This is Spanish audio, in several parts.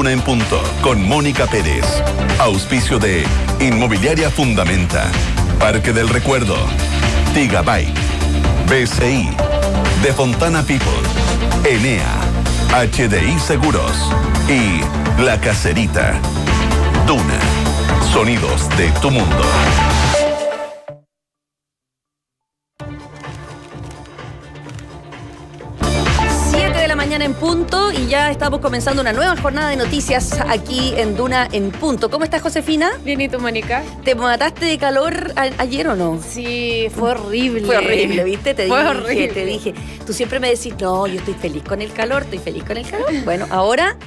Duna en Punto, con Mónica Pérez. Auspicio de Inmobiliaria Fundamenta, Parque del Recuerdo, Gigabyte, BCI, De Fontana People, Enea, HDI Seguros y La Caserita. Duna, sonidos de tu mundo. 7 de la mañana en punto y ya estamos comenzando una nueva jornada de noticias aquí en Duna en Punto. ¿Cómo estás, Josefina? Bien, ¿y tú, Mónica? ¿Te mataste de calor ayer o no? Sí, fue horrible. Fue horrible, ¿viste? Te dije. Tú siempre me decís, no, yo estoy feliz con el calor. Bueno, ahora...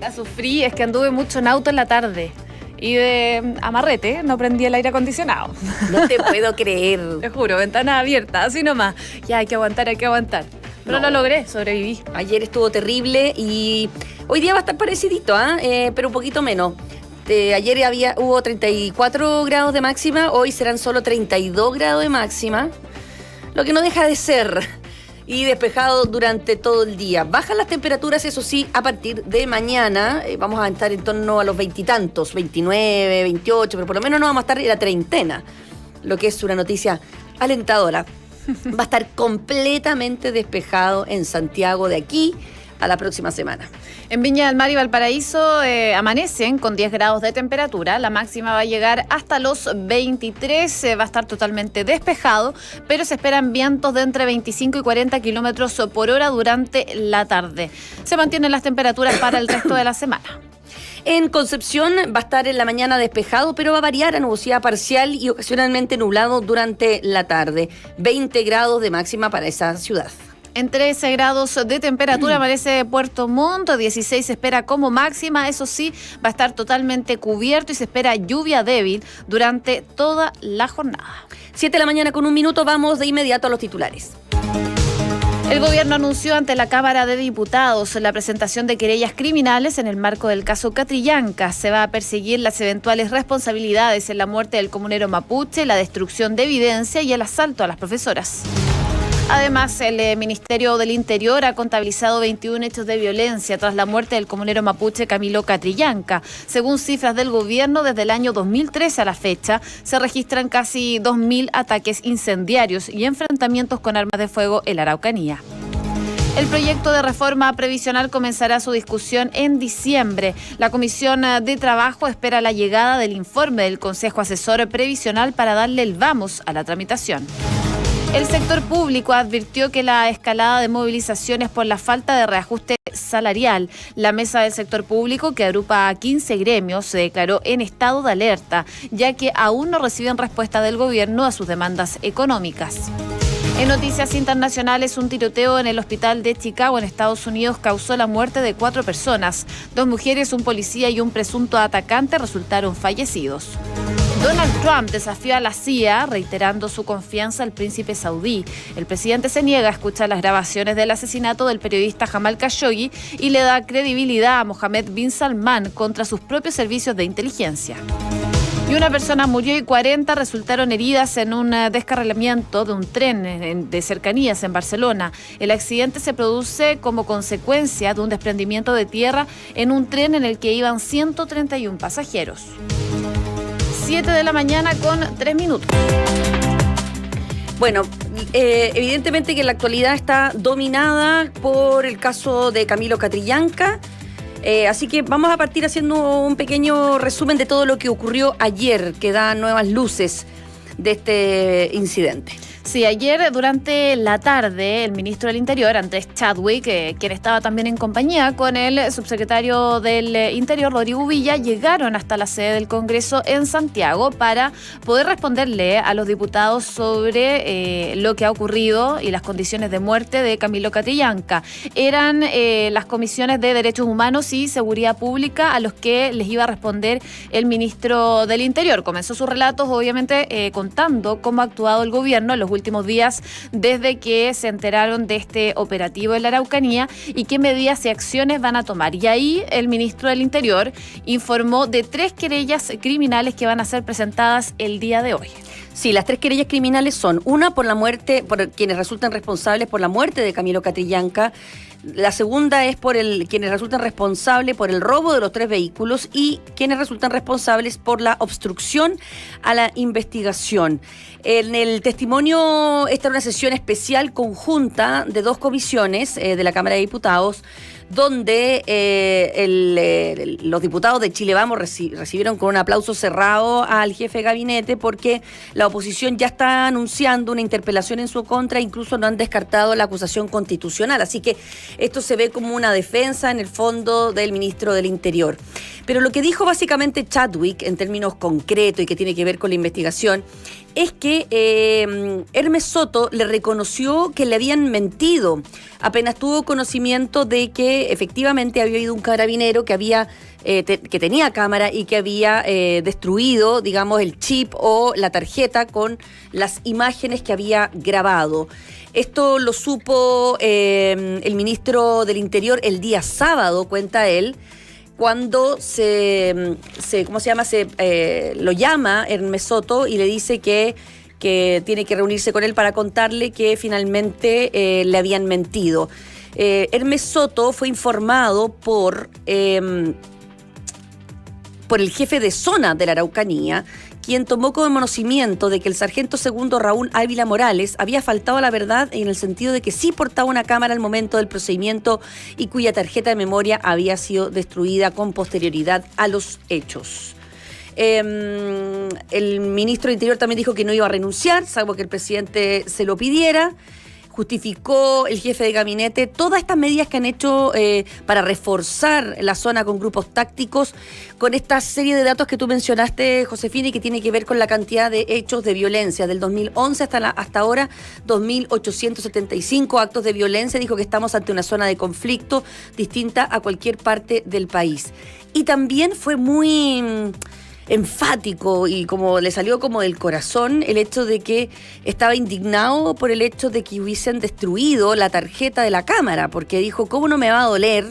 La sufrí, es que anduve mucho en auto en la tarde. Y de amarrete, no prendí el aire acondicionado. No te puedo creer. Te juro, ventana abierta, así nomás. Ya, hay que aguantar. Pero lo logré, sobreviví. Ayer estuvo terrible y hoy día va a estar parecidito, pero un poquito menos. Ayer hubo 34 grados de máxima, hoy serán solo 32 grados de máxima, lo que no deja de ser... Y despejado durante todo el día. Bajan las temperaturas, eso sí, a partir de mañana. Vamos a estar en torno a los 20 y tantos, 29, 28, pero por lo menos no vamos a estar en la treintena, lo que es una noticia alentadora. Va a estar completamente despejado en Santiago de aquí a la próxima semana. En Viña del Mar y Valparaíso amanecen con 10 grados de temperatura. La máxima va a llegar hasta los 23. Va a estar totalmente despejado, pero se esperan vientos de entre 25 y 40 kilómetros por hora durante la tarde. Se mantienen las temperaturas para el resto de la semana. En Concepción va a estar en la mañana despejado, pero va a variar a nubosidad parcial y ocasionalmente nublado durante la tarde. 20 grados de máxima para esa ciudad. En 13 grados de temperatura amanece Puerto Montt, 16 se espera como máxima, eso sí, va a estar totalmente cubierto y se espera lluvia débil durante toda la jornada. 7 de la mañana con 1 minuto, vamos de inmediato a los titulares. El gobierno anunció ante la Cámara de Diputados la presentación de querellas criminales en el marco del caso Catrillanca. Se va a perseguir las eventuales responsabilidades en la muerte del comunero mapuche, la destrucción de evidencia y el asalto a las profesoras. Además, el Ministerio del Interior ha contabilizado 21 hechos de violencia tras la muerte del comunero mapuche Camilo Catrillanca. Según cifras del gobierno, desde el año 2013 a la fecha, se registran casi 2.000 ataques incendiarios y enfrentamientos con armas de fuego en la Araucanía. El proyecto de reforma previsional comenzará su discusión en diciembre. La Comisión de Trabajo espera la llegada del informe del Consejo Asesor Previsional para darle el vamos a la tramitación. El sector público advirtió que la escalada de movilizaciones por la falta de reajuste salarial. La mesa del sector público, que agrupa a 15 gremios, se declaró en estado de alerta, ya que aún no reciben respuesta del gobierno a sus demandas económicas. En noticias internacionales, un tiroteo en el hospital de Chicago, en Estados Unidos, causó la muerte de 4 personas. 2 mujeres, un policía y un presunto atacante resultaron fallecidos. Donald Trump desafió a la CIA, reiterando su confianza al príncipe saudí. El presidente se niega a escuchar las grabaciones del asesinato del periodista Jamal Khashoggi y le da credibilidad a Mohammed bin Salman contra sus propios servicios de inteligencia. Y una persona murió y 40 resultaron heridas en un descarrilamiento de un tren de cercanías en Barcelona. El accidente se produce como consecuencia de un desprendimiento de tierra en un tren en el que iban 131 pasajeros. 7 de la mañana con 3 minutos. Bueno, evidentemente que la actualidad está dominada por el caso de Camilo Catrillanca. Así que vamos a partir haciendo un pequeño resumen de todo lo que ocurrió ayer, que da nuevas luces de este incidente. Sí, ayer durante la tarde el ministro del Interior, Andrés Chadwick, quien estaba también en compañía con el subsecretario del Interior, Rodrigo Villa, llegaron hasta la sede del Congreso en Santiago para poder responderle a los diputados sobre lo que ha ocurrido y las condiciones de muerte de Camilo Catrillanca. Eran las comisiones de Derechos Humanos y Seguridad Pública a los que les iba a responder el ministro del Interior. Comenzó sus relatos, obviamente, contando cómo ha actuado el gobierno en los últimos días desde que se enteraron de este operativo en la Araucanía y qué medidas y acciones van a tomar. Y ahí el ministro del Interior informó de 3 querellas criminales que van a ser presentadas el día de hoy. Sí, las 3 querellas criminales son una por la muerte, por quienes resultan responsables por la muerte de Camilo Catrillanca, La segunda es por quienes resultan responsables por el robo de los 3 vehículos y quienes resultan responsables por la obstrucción a la investigación. En el testimonio, esta era una sesión especial conjunta de 2 comisiones de la Cámara de Diputados, donde los diputados de Chile Vamos recibieron con un aplauso cerrado al jefe de gabinete porque la oposición ya está anunciando una interpelación en su contra, incluso no han descartado la acusación constitucional, así que esto se ve como una defensa en el fondo del ministro del Interior. Pero lo que dijo básicamente Chadwick en términos concretos y que tiene que ver con la investigación es que Hermes Soto le reconoció que le habían mentido apenas tuvo conocimiento de que efectivamente había habido un carabinero que había que tenía cámara y que había destruido, digamos, el chip o la tarjeta con las imágenes que había grabado. Esto lo supo el ministro del Interior el día sábado, cuenta él, cuando lo llama Hermes Soto y le dice que tiene que reunirse con él para contarle que finalmente le habían mentido. Hermes Soto fue informado por el jefe de zona de la Araucanía, quien tomó como conocimiento de que el sargento segundo Raúl Ávila Morales había faltado a la verdad en el sentido de que sí portaba una cámara al momento del procedimiento y cuya tarjeta de memoria había sido destruida con posterioridad a los hechos. El ministro del Interior también dijo que no iba a renunciar, salvo que el presidente se lo pidiera. Justificó el jefe de gabinete todas estas medidas que han hecho para reforzar la zona con grupos tácticos, con esta serie de datos que tú mencionaste, Josefina, y que tiene que ver con la cantidad de hechos de violencia. Del 2011 hasta ahora, 2.875 actos de violencia. Dijo que estamos ante una zona de conflicto distinta a cualquier parte del país. Y también fue muy enfático y como le salió como del corazón el hecho de que estaba indignado por el hecho de que hubiesen destruido la tarjeta de la cámara, porque dijo, ¿cómo no me va a doler?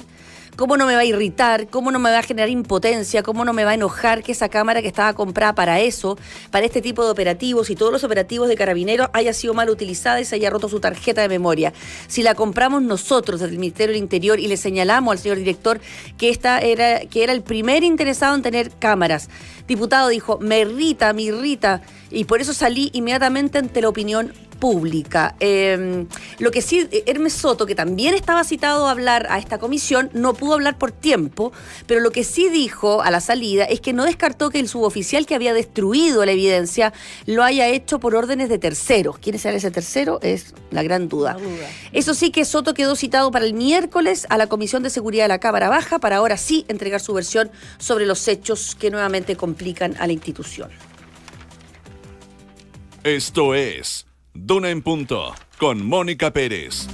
¿Cómo no me va a irritar? ¿Cómo no me va a generar impotencia? ¿Cómo no me va a enojar que esa cámara que estaba comprada para eso, para este tipo de operativos y todos los operativos de Carabineros haya sido mal utilizada y se haya roto su tarjeta de memoria? Si la compramos nosotros desde el Ministerio del Interior y le señalamos al señor director que era el primer interesado en tener cámaras. Diputado dijo, me irrita, y por eso salí inmediatamente ante la opinión pública. Lo que sí, Hermes Soto, que también estaba citado a hablar a esta comisión, no pudo hablar por tiempo, pero lo que sí dijo a la salida es que no descartó que el suboficial que había destruido la evidencia lo haya hecho por órdenes de terceros. ¿Quién será ese tercero? Es la gran duda. Eso sí, que Soto quedó citado para el miércoles a la Comisión de Seguridad de la Cámara Baja para ahora sí entregar su versión sobre los hechos que nuevamente complican a la institución. Esto es Duna en Punto, con Mónica Pérez.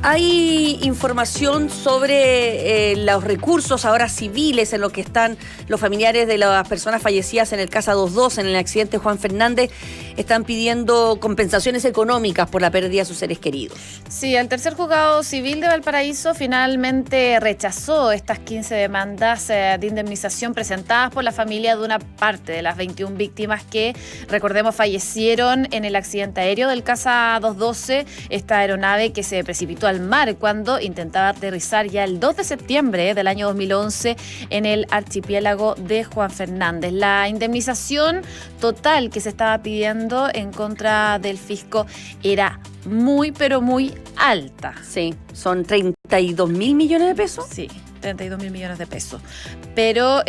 Hay información sobre los recursos ahora civiles en los que están los familiares de las personas fallecidas en el Casa 22, en el accidente Juan Fernández. Están pidiendo compensaciones económicas por la pérdida de sus seres queridos. Sí, el tercer juzgado civil de Valparaíso finalmente rechazó estas 15 demandas de indemnización presentadas por la familia de una parte de las 21 víctimas que, recordemos, fallecieron en el accidente aéreo del Casa 212, esta aeronave que se precipitó al mar cuando intentaba aterrizar ya el 2 de septiembre del año 2011 en el archipiélago de Juan Fernández. La indemnización total que se estaba pidiendo en contra del fisco era muy, pero muy alta. Sí, son 32.000 millones de pesos. Sí, 32.000 millones de pesos. Pero,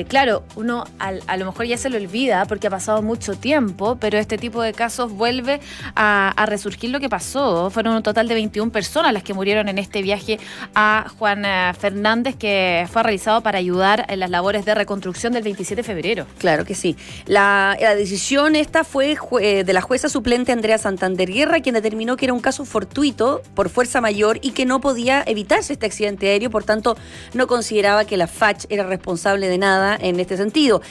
claro, uno a lo mejor ya se lo olvida porque ha pasado mucho tiempo, pero este tipo de casos vuelve a resurgir lo que pasó. Fueron un total de 21 personas las que murieron en este viaje a Juan Fernández, que fue realizado para ayudar en las labores de reconstrucción del 27 de febrero. Claro que sí. La decisión esta fue de la jueza suplente Andrea Santander Guerra, quien determinó que era un caso fortuito por fuerza mayor y que no podía evitarse este accidente aéreo, por tanto no consideraba que la FACH era responsable de nada en este sentido.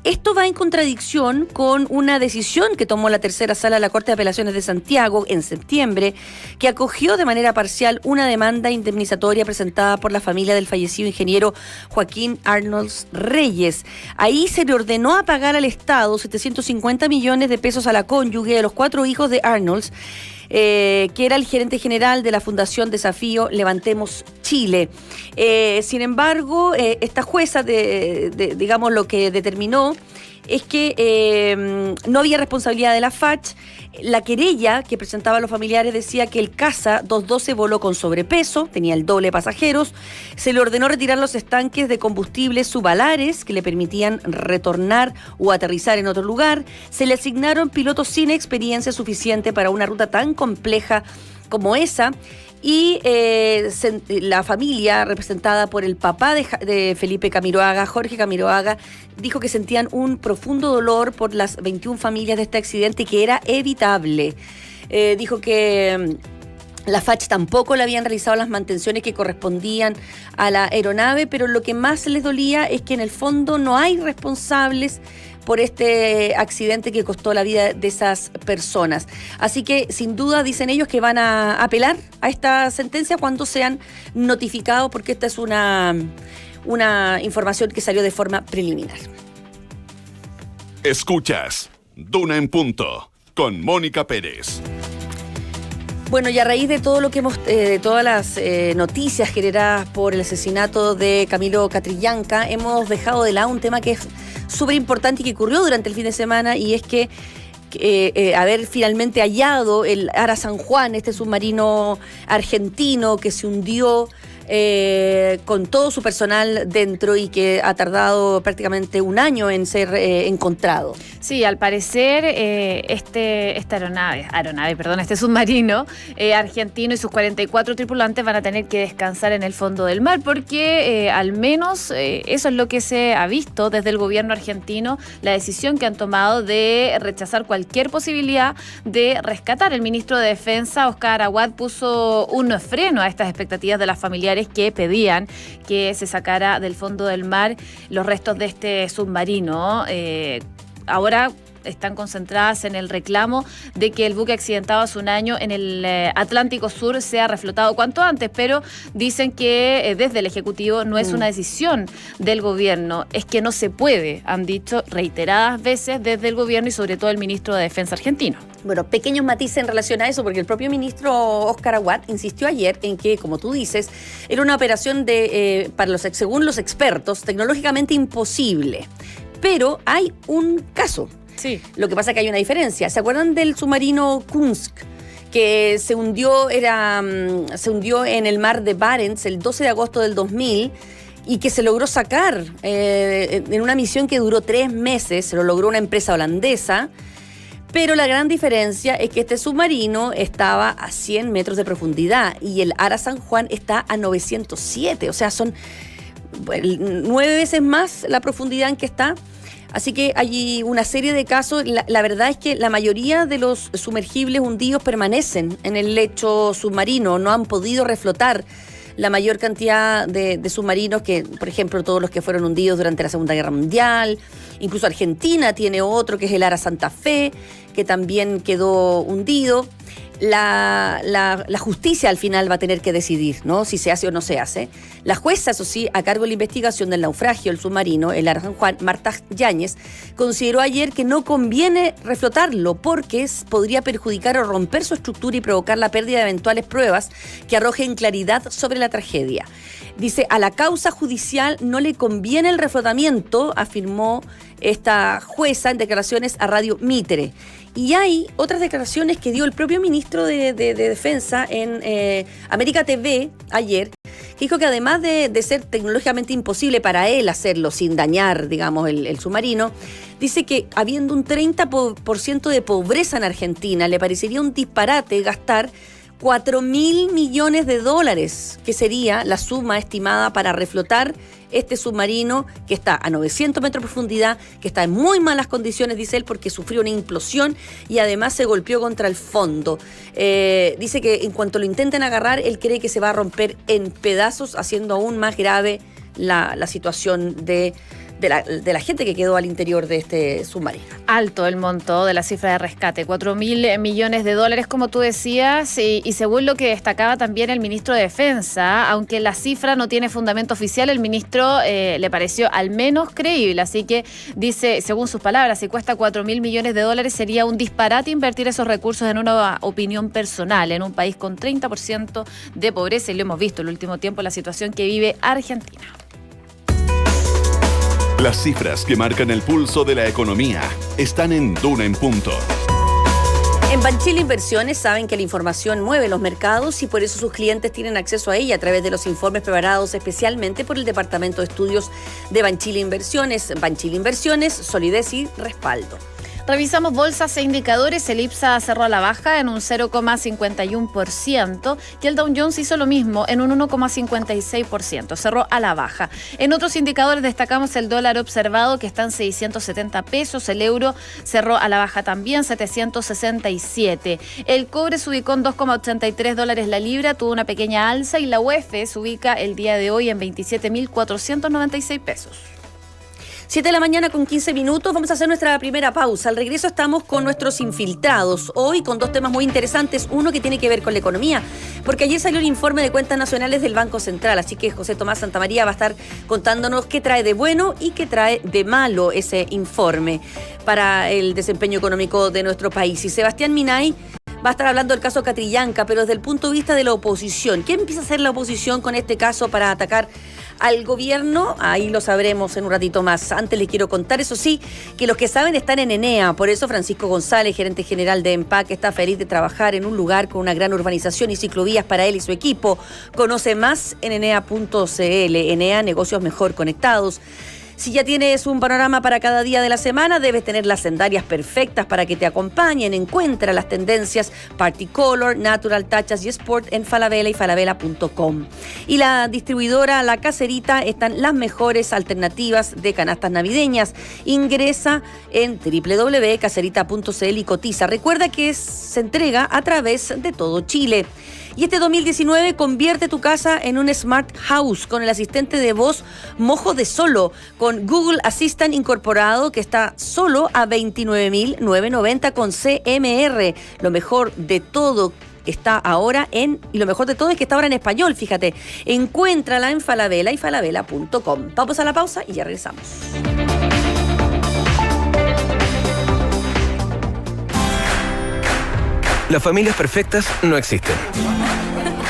Esto va en contradicción con una decisión que tomó la tercera sala de la Corte de Apelaciones de Santiago en septiembre, que acogió de manera parcial una demanda indemnizatoria presentada por la familia del fallecido ingeniero Joaquín Arnolds Reyes. Ahí se le ordenó a pagar al Estado 750 millones de pesos a la cónyuge de los 4 hijos de Arnolds, que era el gerente general de la Fundación Desafío Levantemos Chile. Sin embargo, esta jueza, digamos, lo que determinó es que no había responsabilidad de la FACH. La querella que presentaban los familiares decía que el Casa 212 voló con sobrepeso, tenía el doble de pasajeros, se le ordenó retirar los estanques de combustible subalares que le permitían retornar o aterrizar en otro lugar, se le asignaron pilotos sin experiencia suficiente para una ruta tan compleja como esa, y la familia, representada por el papá de Felipe Camiroaga, Jorge Camiroaga, dijo que sentían un profundo dolor por las 21 familias de este accidente y que era evitable. Dijo que la FACH tampoco le habían realizado las mantenciones que correspondían a la aeronave, pero lo que más les dolía es que en el fondo no hay responsables por este accidente que costó la vida de esas personas. Así que, sin duda, dicen ellos que van a apelar a esta sentencia cuando sean notificados, porque esta es una información que salió de forma preliminar. Escuchas Duna en Punto con Mónica Pérez. Bueno, y a raíz de todo lo que todas las noticias generadas por el asesinato de Camilo Catrillanca, hemos dejado de lado un tema que es súper importante y que ocurrió durante el fin de semana, y es que haber finalmente hallado el Ara San Juan, este submarino argentino que se hundió con todo su personal dentro y que ha tardado prácticamente un año en ser encontrado. Sí, al parecer este submarino argentino y sus 44 tripulantes van a tener que descansar en el fondo del mar, porque al menos eso es lo que se ha visto desde el gobierno argentino, la decisión que han tomado de rechazar cualquier posibilidad de rescatar. El ministro de Defensa, Oscar Aguad, puso un freno a estas expectativas de las familiares que pedían que se sacara del fondo del mar los restos de este submarino. Ahora están concentradas en el reclamo de que el buque accidentado hace un año en el Atlántico Sur sea reflotado cuanto antes, pero dicen que desde el Ejecutivo no es una decisión del gobierno, es que no se puede, han dicho reiteradas veces desde el gobierno y sobre todo el ministro de Defensa argentino. Bueno, pequeños matices en relación a eso, porque el propio ministro Oscar Aguad insistió ayer en que, como tú dices, era una operación según los expertos, tecnológicamente imposible. Pero hay un caso. Sí. Lo que pasa es que hay una diferencia. ¿Se acuerdan del submarino Kursk que se hundió en el mar de Barents el 12 de agosto del 2000 y que se logró sacar en una misión que duró 3 meses? Se lo logró una empresa holandesa. Pero la gran diferencia es que este submarino estaba a 100 metros de profundidad y el Ara San Juan está a 907. O sea, son 9 veces más la profundidad en que está. Así que hay una serie de casos. La verdad es que la mayoría de los sumergibles hundidos permanecen en el lecho submarino. No han podido reflotar la mayor cantidad de submarinos que, por ejemplo, todos los que fueron hundidos durante la Segunda Guerra Mundial. Incluso Argentina tiene otro que es el Ara Santa Fe, que también quedó hundido. La justicia al final va a tener que decidir, ¿no?, si se hace o no se hace. La jueza, eso sí, a cargo de la investigación del naufragio del submarino, el Ara San Juan, Marta Yáñez, consideró ayer que no conviene reflotarlo porque podría perjudicar o romper su estructura y provocar la pérdida de eventuales pruebas que arrojen claridad sobre la tragedia. Dice, a la causa judicial no le conviene el reflotamiento, afirmó esta jueza en declaraciones a Radio Mitre. Y hay otras declaraciones que dio el propio ministro de Defensa en América TV ayer, que dijo que además de ser tecnológicamente imposible para él hacerlo sin dañar, digamos, el submarino, dice que habiendo un 30% de pobreza en Argentina, le parecería un disparate gastar $4.000 millones, que sería la suma estimada para reflotar este submarino que está a 900 metros de profundidad, que está en muy malas condiciones, dice él, porque sufrió una implosión y además se golpeó contra el fondo. Dice que en cuanto lo intenten agarrar, él cree que se va a romper en pedazos, haciendo aún más grave la situación de de la gente que quedó al interior de este submarino. Alto el monto de la cifra de rescate, 4.000 millones de dólares, como tú decías, y según lo que destacaba también el ministro de Defensa, aunque la cifra no tiene fundamento oficial, el ministro le pareció al menos creíble, así que dice, según sus palabras, si cuesta 4.000 millones de dólares sería un disparate invertir esos recursos en una opinión personal, en un país con 30% de pobreza, y lo hemos visto en el último tiempo, la situación que vive Argentina. Las cifras que marcan el pulso de la economía están en Duna en Punto. En Banchile Inversiones saben que la información mueve los mercados y por eso sus clientes tienen acceso a ella a través de los informes preparados especialmente por el Departamento de Estudios de Banchile Inversiones. Banchile Inversiones, solidez y respaldo. Revisamos bolsas e indicadores. El IPSA cerró a la baja en un 0,51% y el Dow Jones hizo lo mismo en un 1,56%. Cerró a la baja. En otros indicadores destacamos el dólar observado, que está en 670 pesos. El euro cerró a la baja también, 767. El cobre se ubicó en $2,83 la libra, tuvo una pequeña alza, y la UF se ubica el día de hoy en 27.496 pesos. 7 de la mañana con 15 minutos, vamos a hacer nuestra primera pausa. Al regreso estamos con nuestros infiltrados, hoy con dos temas muy interesantes. Uno que tiene que ver con la economía, porque ayer salió el informe de cuentas nacionales del Banco Central, así que José Tomás Santamaría va a estar contándonos qué trae de bueno y qué trae de malo ese informe para el desempeño económico de nuestro país. Y Sebastián Minay va a estar hablando del caso Catrillanca, pero desde el punto de vista de la oposición. ¿Qué empieza a hacer la oposición con este caso para atacar al gobierno? Ahí lo sabremos en un ratito más. Antes les quiero contar, eso sí, que los que saben están en Enea. Por eso Francisco González, gerente general de EMPAC, está feliz de trabajar en un lugar con una gran urbanización y ciclovías para él y su equipo. Conoce más en enea.cl. Enea, negocios mejor conectados. Si ya tienes un panorama para cada día de la semana, debes tener las sandalias perfectas para que te acompañen. Encuentra las tendencias Party Color, Natural, Tachas y Sport en Falabella y falabella.com. Y la distribuidora La Caserita están las mejores alternativas de canastas navideñas. Ingresa en www.caserita.cl y cotiza. Recuerda que se entrega a través de todo Chile. Y este 2019 convierte tu casa en un Smart House con el asistente de voz Mojo de Solo, con Google Assistant incorporado, que está solo a $29.990 con CMR. Lo mejor de todo está ahora y lo mejor de todo es que está ahora en español, fíjate. Encuéntrala en Falabella y falabella.com. Vamos a la pausa y ya regresamos. Las familias perfectas no existen.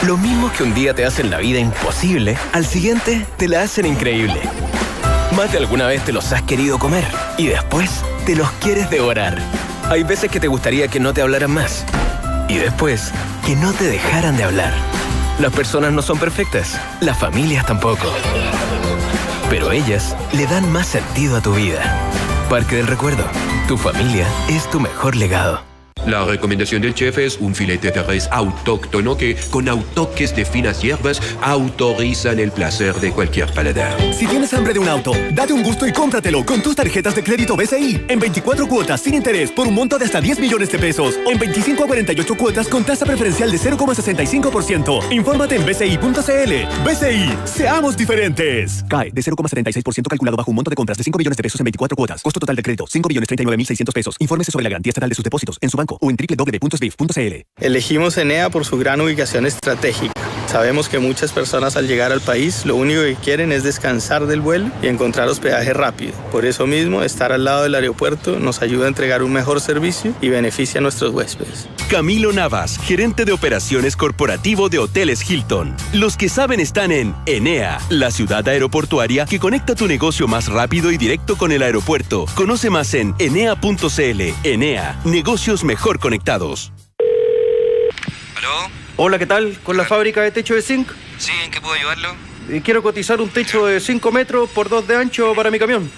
Lo mismo que un día te hacen la vida imposible, al siguiente te la hacen increíble. Más de alguna vez te los has querido comer y después te los quieres devorar. Hay veces que te gustaría que no te hablaran más y después que no te dejaran de hablar. Las personas no son perfectas, las familias tampoco. Pero ellas le dan más sentido a tu vida. Parque del Recuerdo. Tu familia es tu mejor legado. La recomendación del chef es un filete de res autóctono que, con toques de finas hierbas, autorizan el placer de cualquier paladar. Si tienes hambre de un auto, date un gusto y cómpratelo con tus tarjetas de crédito BCI en 24 cuotas sin interés por un monto de hasta 10 millones de pesos o en 25 a 48 cuotas con tasa preferencial de 0,65%. Infórmate en bci.cl. BCI, seamos diferentes. CAE de 0,76% calculado bajo un monto de compras de 5 millones de pesos en 24 cuotas. Costo total de crédito, 5.039.600 pesos. Infórmese sobre la garantía estatal de sus depósitos en su banco o en www.sbif.cl. Elegimos Enea por su gran ubicación estratégica. Sabemos que muchas personas al llegar al país lo único que quieren es descansar del vuelo y encontrar hospedaje rápido. Por eso mismo, estar al lado del aeropuerto nos ayuda a entregar un mejor servicio y beneficia a nuestros huéspedes. Camilo Navas, gerente de operaciones corporativo de Hoteles Hilton. Los que saben están en Enea, la ciudad aeroportuaria que conecta tu negocio más rápido y directo con el aeropuerto. Conoce más en enea.cl. Enea, negocios mejor conectados. ¿Aló? Hola, ¿qué tal? ¿Con la fábrica de techo de zinc? Sí, ¿en qué puedo ayudarlo? Quiero cotizar un techo de 5 metros por 2 de ancho para mi camión.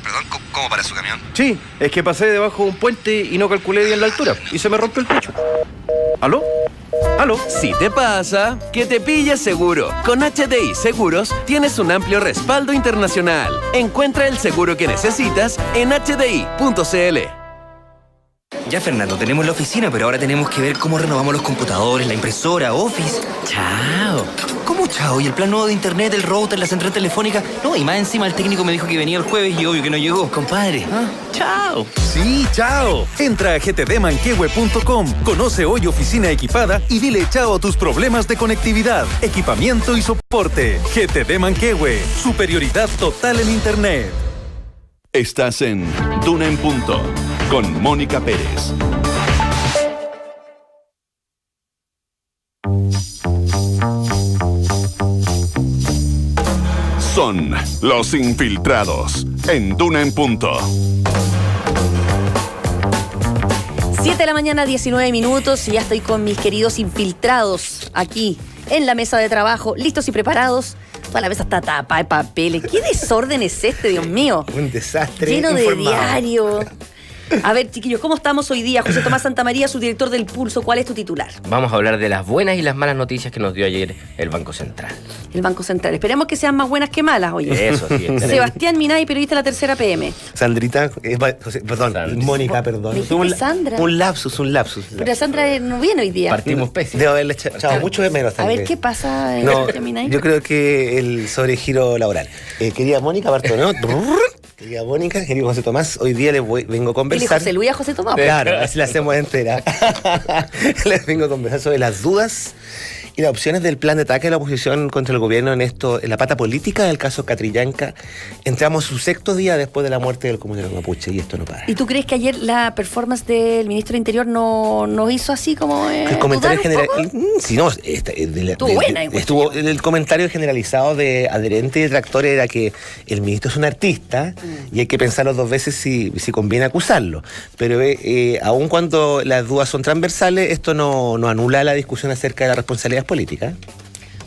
Perdón, ¿cómo para su camión? Sí, es que pasé debajo de un puente y no calculé bien la altura y se me rompió el techo. ¿Aló? ¿Aló? Si te pasa, que te pilles seguro. Con HDI Seguros tienes un amplio respaldo internacional. Encuentra el seguro que necesitas en hdi.cl. Ya, Fernando, tenemos la oficina, pero ahora tenemos que ver cómo renovamos los computadores, la impresora, Office. Chao. ¿Cómo chao? ¿Y el plan nuevo de internet, el router, la central telefónica? No, y más encima el técnico me dijo que venía el jueves y obvio que no llegó. Compadre. Chao. Sí, chao. Entra a gtdmanquehue.com, conoce hoy oficina equipada y dile chao a tus problemas de conectividad, equipamiento y soporte. GTD Manquehue, superioridad total en Internet. Estás en Duna en Punto con Mónica Pérez. Son los infiltrados en Duna en Punto. 7 de la mañana, 19 minutos, y ya estoy con mis queridos infiltrados aquí en la mesa de trabajo, listos y preparados. Toda la mesa está tapada de papeles. ¿Qué desorden es este, Dios mío? Un desastre. Lleno de informado. diario. A ver, chiquillos, ¿cómo estamos hoy día? José Tomás Santamaría, subdirector del Pulso. ¿Cuál es tu titular? Vamos a hablar de las buenas y las malas noticias que nos dio ayer el Banco Central. El Banco Central. Esperemos que sean más buenas que malas, oye. Eso sí. Sebastián Minay, periodista de la Tercera PM. Sandrita, Mónica, perdón. Me dijiste Sandra. Un lapsus. Pero Sandra no viene hoy día. Partimos pésimo. Debo haberle echado mucho de menos. A ver, ¿qué pasa, Sebastián Minay? Yo creo que el sobregiro laboral. Querida Mónica Bartonó, querida Mónica, querido José Tomás, hoy día vengo a conversar. José Luis a José Tomás. Claro, así la hacemos entera. Les vengo a conversar sobre las dudas y las opciones del plan de ataque de la oposición contra el gobierno en la pata política del caso Catrillanca. Entramos su sexto día después de la muerte del comunero mapuche y esto no para. ¿Y tú crees que ayer la performance del ministro del Interior no hizo así como el comentario general? Sí, no, estuvo buena. El comentario generalizado de adherente y detractor era que el ministro es un artista y hay que pensarlo dos veces si conviene acusarlo. Pero aun cuando las dudas son transversales, esto no anula la discusión acerca de la responsabilidad política.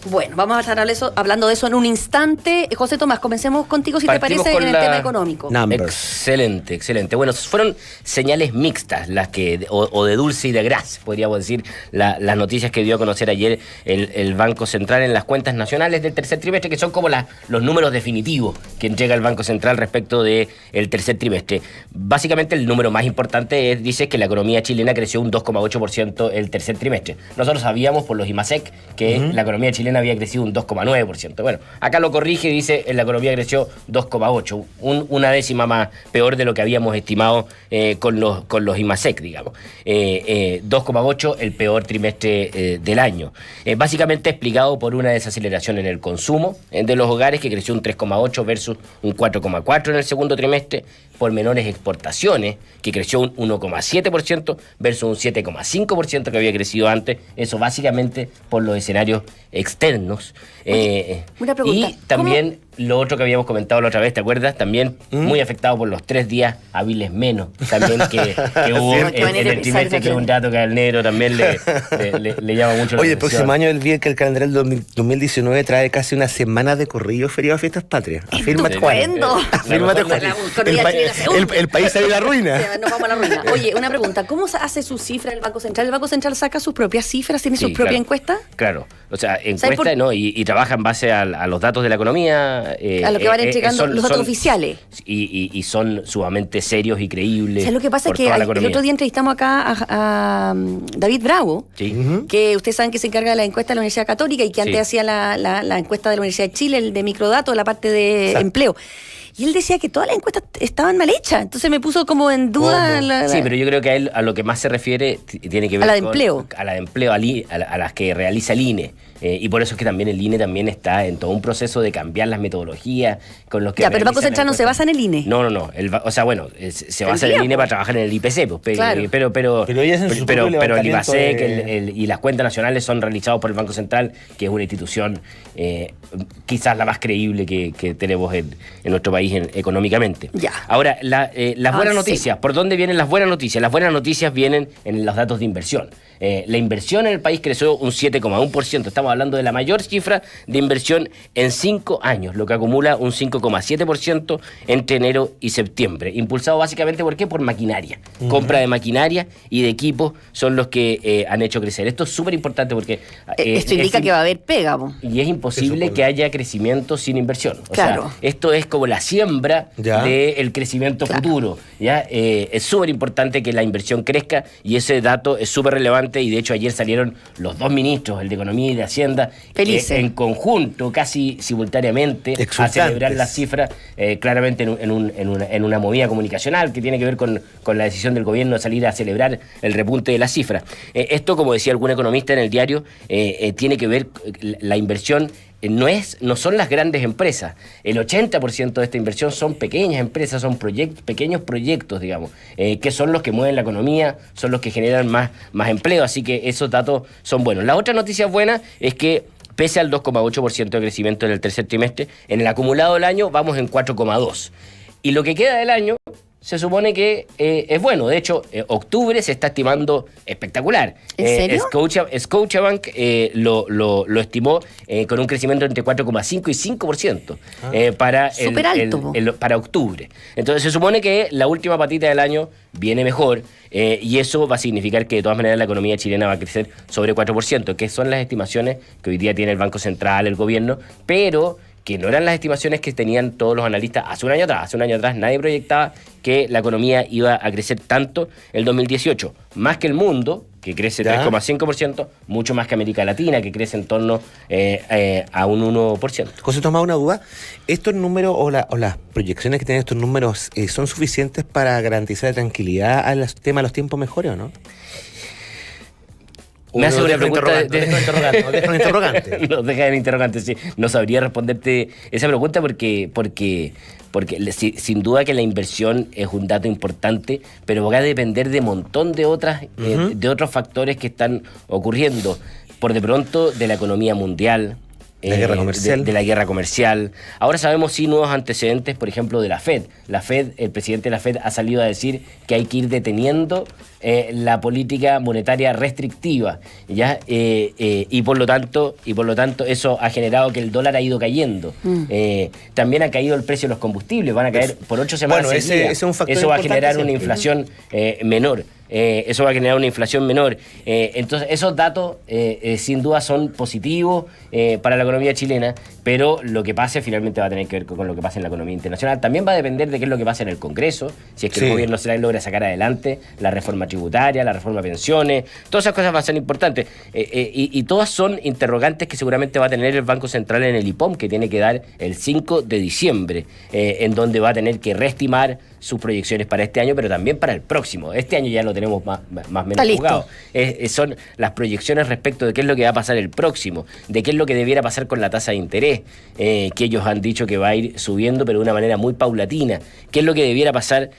Bueno, vamos a estar hablando de eso en un instante. José Tomás, comencemos contigo, si Partimos te parece, en el tema económico. Excelente. Bueno, fueron señales mixtas las que, o de dulce y de gras, podríamos decir, las noticias que dio a conocer ayer el Banco Central en las cuentas nacionales del tercer trimestre, que son como los números definitivos que entrega el Banco Central respecto del tercer trimestre. Básicamente, el número más importante dice que la economía chilena creció un 2,8% el tercer trimestre. Nosotros sabíamos por los IMASEC que la economía chilena había crecido un 2,9%. Bueno, acá lo corrige y dice la economía creció 2,8%, una décima más peor de lo que habíamos estimado con los IMASEC, digamos. 2,8%, el peor trimestre del año. Básicamente explicado por una desaceleración en el consumo de los hogares, que creció un 3,8% versus un 4,4% en el segundo trimestre, por menores exportaciones, que creció un 1,7% versus un 7,5% que había crecido antes. Eso básicamente por los escenarios externos. Una pregunta. Y también lo otro que habíamos comentado la otra vez, ¿te acuerdas? También muy afectado por los 3 días hábiles menos también que hubo en el trimestre, que es un dato que al negro también le llama mucho la atención. Oye, el próximo año el calendario del 2019 trae casi una semana de corrido feriado de fiestas patrias. Afírmate, Juan. Afírmate, Juan. El país se ve la ruina. Nos vamos a la ruina. Oye, una pregunta. ¿Cómo se hace su cifra el Banco Central? ¿El Banco Central saca sus propias cifras? ¿Tiene sus propias encuestas? Claro. O sea, encuesta, ¿no? Y trabaja en base a los datos de la economía. A lo que van entregando los datos oficiales. Y son sumamente serios y creíbles. O sea, lo que pasa es que el otro día entrevistamos acá a David Bravo, que ustedes saben que se encarga de la encuesta de la Universidad Católica y que antes hacía la encuesta de la Universidad de Chile, el de microdatos, la parte de empleo. Y él decía que todas las encuestas estaban mal hechas. Entonces me puso como en duda. Sí, pero yo creo que a lo que más se refiere tiene que ver a la de empleo. A la de empleo, a las que realiza el INE. Y por eso es que también el INE también está en todo un proceso de cambiar las metodologías con los que... Ya, pero el Banco Central no se basa en el INE. No. O sea, bueno, se basa en el INE para trabajar en el IPC, pues, claro. pero el IBACEC y las cuentas nacionales son realizados por el Banco Central, que es una institución quizás la más creíble que tenemos en nuestro país económicamente. Ya. Ahora, las buenas noticias. ¿Por dónde vienen las buenas noticias? Las buenas noticias vienen en los datos de inversión. La inversión en el país creció un 7,1%. Estamos hablando de la mayor cifra de inversión en 5 años. lo que acumula un 5,7% entre enero y septiembre. Impulsado básicamente, ¿por qué? Por maquinaria. Compra de maquinaria y de equipos son los que han hecho crecer. Esto es súper importante porque... esto indica que va a haber pega, po. Y es imposible que haya crecimiento sin inversión. O claro. sea, esto es como la siembra del crecimiento futuro. ¿Ya? Es súper importante que la inversión crezca y ese dato es súper relevante y de hecho ayer salieron los dos ministros, el de Economía y de Hacienda, en conjunto, casi simultáneamente, a celebrar las cifras, claramente en una movida comunicacional que tiene que ver con la decisión del gobierno de salir a celebrar el repunte de las cifras. Esto, como decía algún economista en el diario, tiene que ver la inversión. No son las grandes empresas. El 80% de esta inversión son pequeñas empresas, son pequeños proyectos, digamos, que son los que mueven la economía, son los que generan más empleo, así que esos datos son buenos. La otra noticia buena es que pese al 2,8% de crecimiento en el tercer trimestre, en el acumulado del año vamos en 4,2%. Y lo que queda del año se supone que es bueno. De hecho, octubre se está estimando espectacular. ¿En serio? Scotiabank lo estimó con un crecimiento entre 4,5 y 5% para octubre. Entonces se supone que la última patita del año viene mejor y eso va a significar que de todas maneras la economía chilena va a crecer sobre 4%, que son las estimaciones que hoy día tiene el Banco Central, el gobierno, pero que no eran las estimaciones que tenían todos los analistas hace un año atrás. Hace un año atrás nadie proyectaba que la economía iba a crecer tanto el 2018. Más que el mundo, que crece 3,5%, mucho más que América Latina, que crece en torno a un 1%. José Tomás, una duda. ¿Estos números o las proyecciones que tienen estos números son suficientes para garantizar tranquilidad al tema de los tiempos mejores o no? Me hace una pregunta. Deja un interrogante. Nos deja en interrogante, sí. No sabría responderte esa pregunta porque sin duda que la inversión es un dato importante, pero va a depender de un montón de otros factores que están ocurriendo. Por de pronto, de la economía mundial. La guerra comercial. De la guerra comercial. Ahora sabemos sí nuevos antecedentes, por ejemplo, de la FED. El presidente de la FED ha salido a decir que hay que ir deteniendo la política monetaria restrictiva, ¿ya? Y por lo tanto eso ha generado que el dólar ha ido cayendo. También ha caído el precio de los combustibles, van a caer por 8 semanas. Bueno, ese es un factor eso va a generar siempre. una inflación menor. Eso va a generar una inflación menor. Entonces, esos datos sin duda son positivos para la economía chilena, pero lo que pase finalmente va a tener que ver con lo que pasa en la economía internacional. También va a depender de qué es lo que pasa en el Congreso, si es que el gobierno logra sacar adelante la reforma tributaria, la reforma de pensiones. Todas esas cosas van a ser importantes. Y todas son interrogantes que seguramente va a tener el Banco Central en el IPOM, que tiene que dar el 5 de diciembre, en donde va a tener que reestimar sus proyecciones para este año, pero también para el próximo. Este año ya lo tenemos más o menos jugado. Son las proyecciones respecto de qué es lo que va a pasar el próximo, de qué es lo que debiera pasar con la tasa de interés, que ellos han dicho que va a ir subiendo, pero de una manera muy paulatina. ¿Qué es lo que debiera pasar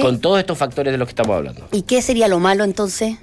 con todos estos factores de los que estamos hablando? ¿Y qué sería lo malo entonces?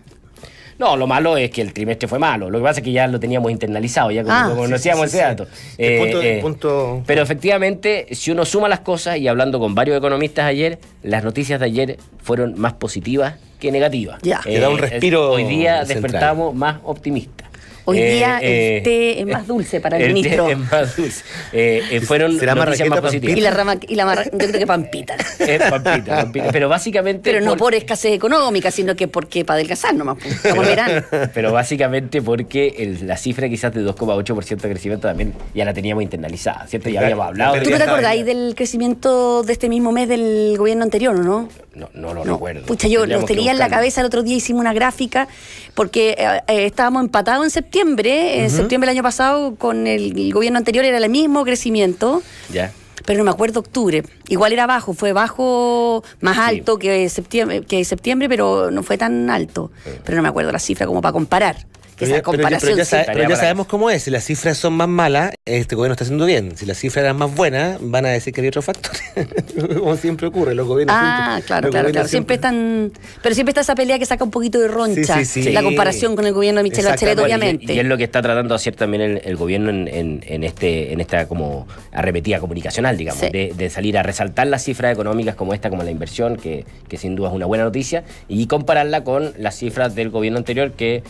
No, lo malo es que el trimestre fue malo. Lo que pasa es que ya lo teníamos internalizado, ya conocíamos ese dato. Pero efectivamente, si uno suma las cosas, y hablando con varios economistas ayer, las noticias de ayer fueron más positivas que negativas. Da un respiro. Hoy día despertamos más optimistas. Hoy día el té es más dulce para el ministro. El té es más dulce. Fueron noticias más positivas. Y la yo creo que Pampita. Es Pampita. Pero básicamente... Pero no por escasez económica, sino que porque para adelgazar nomás. Como verán. Pero básicamente porque la cifra quizás de 2,8% de crecimiento también ya la teníamos internalizada, ¿cierto? Ya habíamos hablado. ¿Tú no te acordáis del crecimiento de este mismo mes del gobierno anterior, o no? No lo recuerdo. Pucha, yo lo tenía en la cabeza. El otro día hicimos una gráfica porque estábamos empatados en septiembre. En septiembre del año pasado con el gobierno anterior era el mismo crecimiento. Ya. Pero no me acuerdo octubre. Igual era bajo, fue bajo, más alto que septiembre, pero no fue tan alto. Pero no me acuerdo la cifra como para comparar. Pero ya sabemos cómo es. Si las cifras son más malas, este gobierno está haciendo bien. Si las cifras eran más buenas, van a decir que había otro factor. Como siempre ocurre, los gobiernos. Claro. Siempre están. Pero siempre está esa pelea que saca un poquito de roncha. La comparación con el gobierno de Michelle Bachelet, obviamente. Y es lo que está tratando de hacer también el gobierno en esta como arremetida comunicacional, digamos, de salir a resaltar las cifras económicas como esta, como la inversión, que sin duda es una buena noticia, y compararla con las cifras del gobierno anterior, que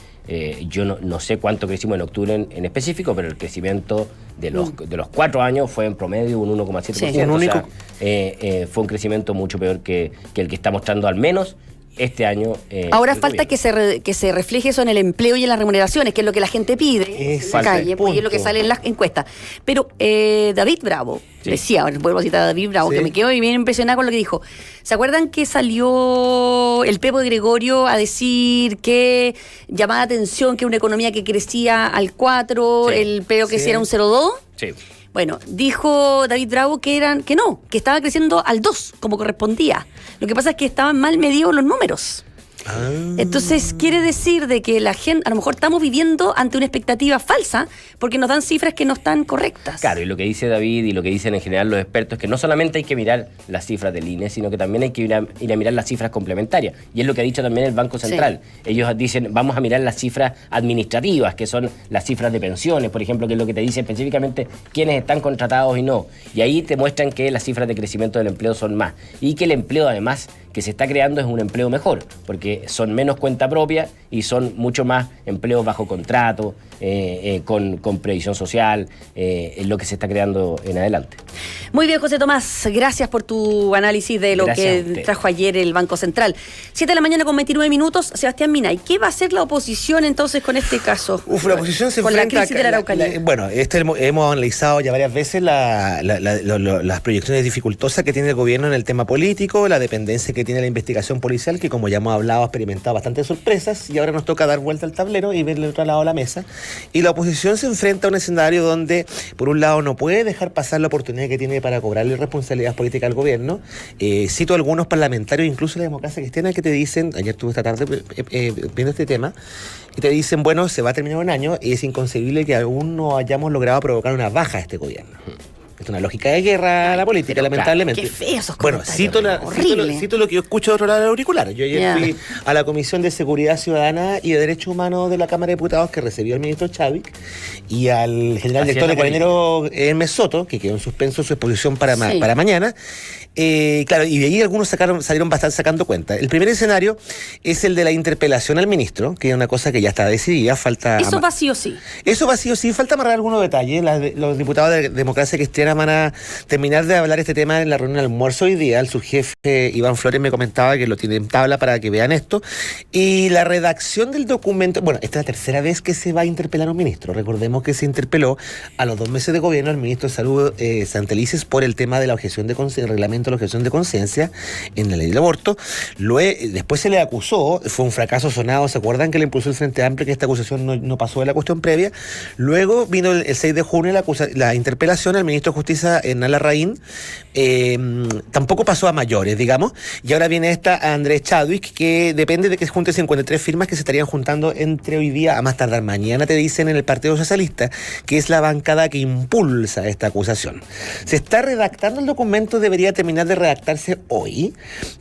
Yo no sé cuánto crecimos en octubre en específico, pero el crecimiento de los 4 años fue en promedio un 1,7%. Sí. Un único... fue un crecimiento mucho peor que el que está mostrando al menos este año. Ahora falta que se refleje eso en el empleo y en las remuneraciones, que es lo que la gente pide en la calle, pues, y es lo que sale en las encuestas. Pero David Bravo decía, vuelvo a citar a David Bravo, que me quedo bien impresionada con lo que dijo. ¿Se acuerdan que salió el Pepo de Gregorio a decir que llamaba la atención que una economía que crecía al 4, el Pepo que era un 0,2? Sí. Bueno, dijo David Bravo que estaba creciendo al 2, como correspondía. Lo que pasa es que estaban mal medidos los números. Entonces quiere decir de que la gente, a lo mejor estamos viviendo ante una expectativa falsa porque nos dan cifras que no están correctas. Claro, y lo que dice David y lo que dicen en general los expertos es que no solamente hay que mirar las cifras del INE, sino que también hay que ir a mirar las cifras complementarias. Y es lo que ha dicho también el Banco Central. Sí. Ellos dicen, vamos a mirar las cifras administrativas, que son las cifras de pensiones, por ejemplo, que es lo que te dice específicamente quiénes están contratados y no. Y ahí te muestran que las cifras de crecimiento del empleo son más. Y que el empleo, además, que se está creando es un empleo mejor, porque son menos cuenta propia y son mucho más empleos bajo contrato, con previsión social, es lo que se está creando en adelante. Muy bien, José Tomás, gracias por tu análisis de lo que trajo ayer el Banco Central. 7 de la mañana con 29 minutos, Sebastián Minay, ¿qué va a hacer la oposición entonces con este caso? La oposición se enfrenta con la crisis de la Araucanía. Bueno, hemos analizado ya varias veces las proyecciones dificultosas que tiene el gobierno en el tema político, la dependencia que tiene la investigación policial, que como ya hemos hablado, ha experimentado bastantes sorpresas, y ahora nos toca dar vuelta al tablero y verle el otro lado de la mesa. Y la oposición se enfrenta a un escenario donde, por un lado, no puede dejar pasar la oportunidad que tiene para cobrarle responsabilidad política al gobierno. Cito a algunos parlamentarios, incluso la democracia cristiana, que te dicen, ayer estuve esta tarde viendo este tema, y te dicen, bueno, se va a terminar un año y es inconcebible que aún no hayamos logrado provocar una baja a este gobierno. Es una lógica de guerra la política, lamentablemente. Qué feo esos comentarios. Bueno, cito lo que yo escucho de otro lado del auricular. Yo ayer fui a la Comisión de Seguridad Ciudadana y de Derechos Humanos de la Cámara de Diputados, que recibió al ministro Chávez, y al general director de Carabineros, Hermes Soto, que quedó en suspenso su exposición para mañana. Claro, y de ahí algunos salieron bastante sacando cuenta. El primer escenario es el de la interpelación al ministro, que es una cosa que ya está decidida. Eso va sí o sí. Eso va sí o sí. Falta amarrar algunos detalles. Los diputados de Democracia Cristiana van a terminar de hablar este tema en la reunión de almuerzo hoy día. El subjefe Iván Flores me comentaba que lo tiene en tabla para que vean esto. Y la redacción del documento... Bueno, esta es la tercera vez que se va a interpelar a un ministro. Recordemos que se interpeló a los 2 meses de gobierno al ministro de Salud, Santelices, por el tema de la objeción de conciencia, el reglamento de la objeción de conciencia en la ley del aborto. Después se le acusó, fue un fracaso sonado, ¿se acuerdan que le impulsó el Frente Amplio, que esta acusación no pasó de la cuestión previa? Luego vino el 6 de junio la interpelación al ministro de Justicia, Hernán Larraín. Tampoco pasó a mayores, digamos. Y ahora viene esta a Andrés Chadwick, que depende de que se junte 53 firmas que se estarían juntando entre hoy día a más tardar mañana, te dicen, en el Partido Socialista, que es la bancada que impulsa esta acusación. Se está redactando el documento, debería terminar de redactarse hoy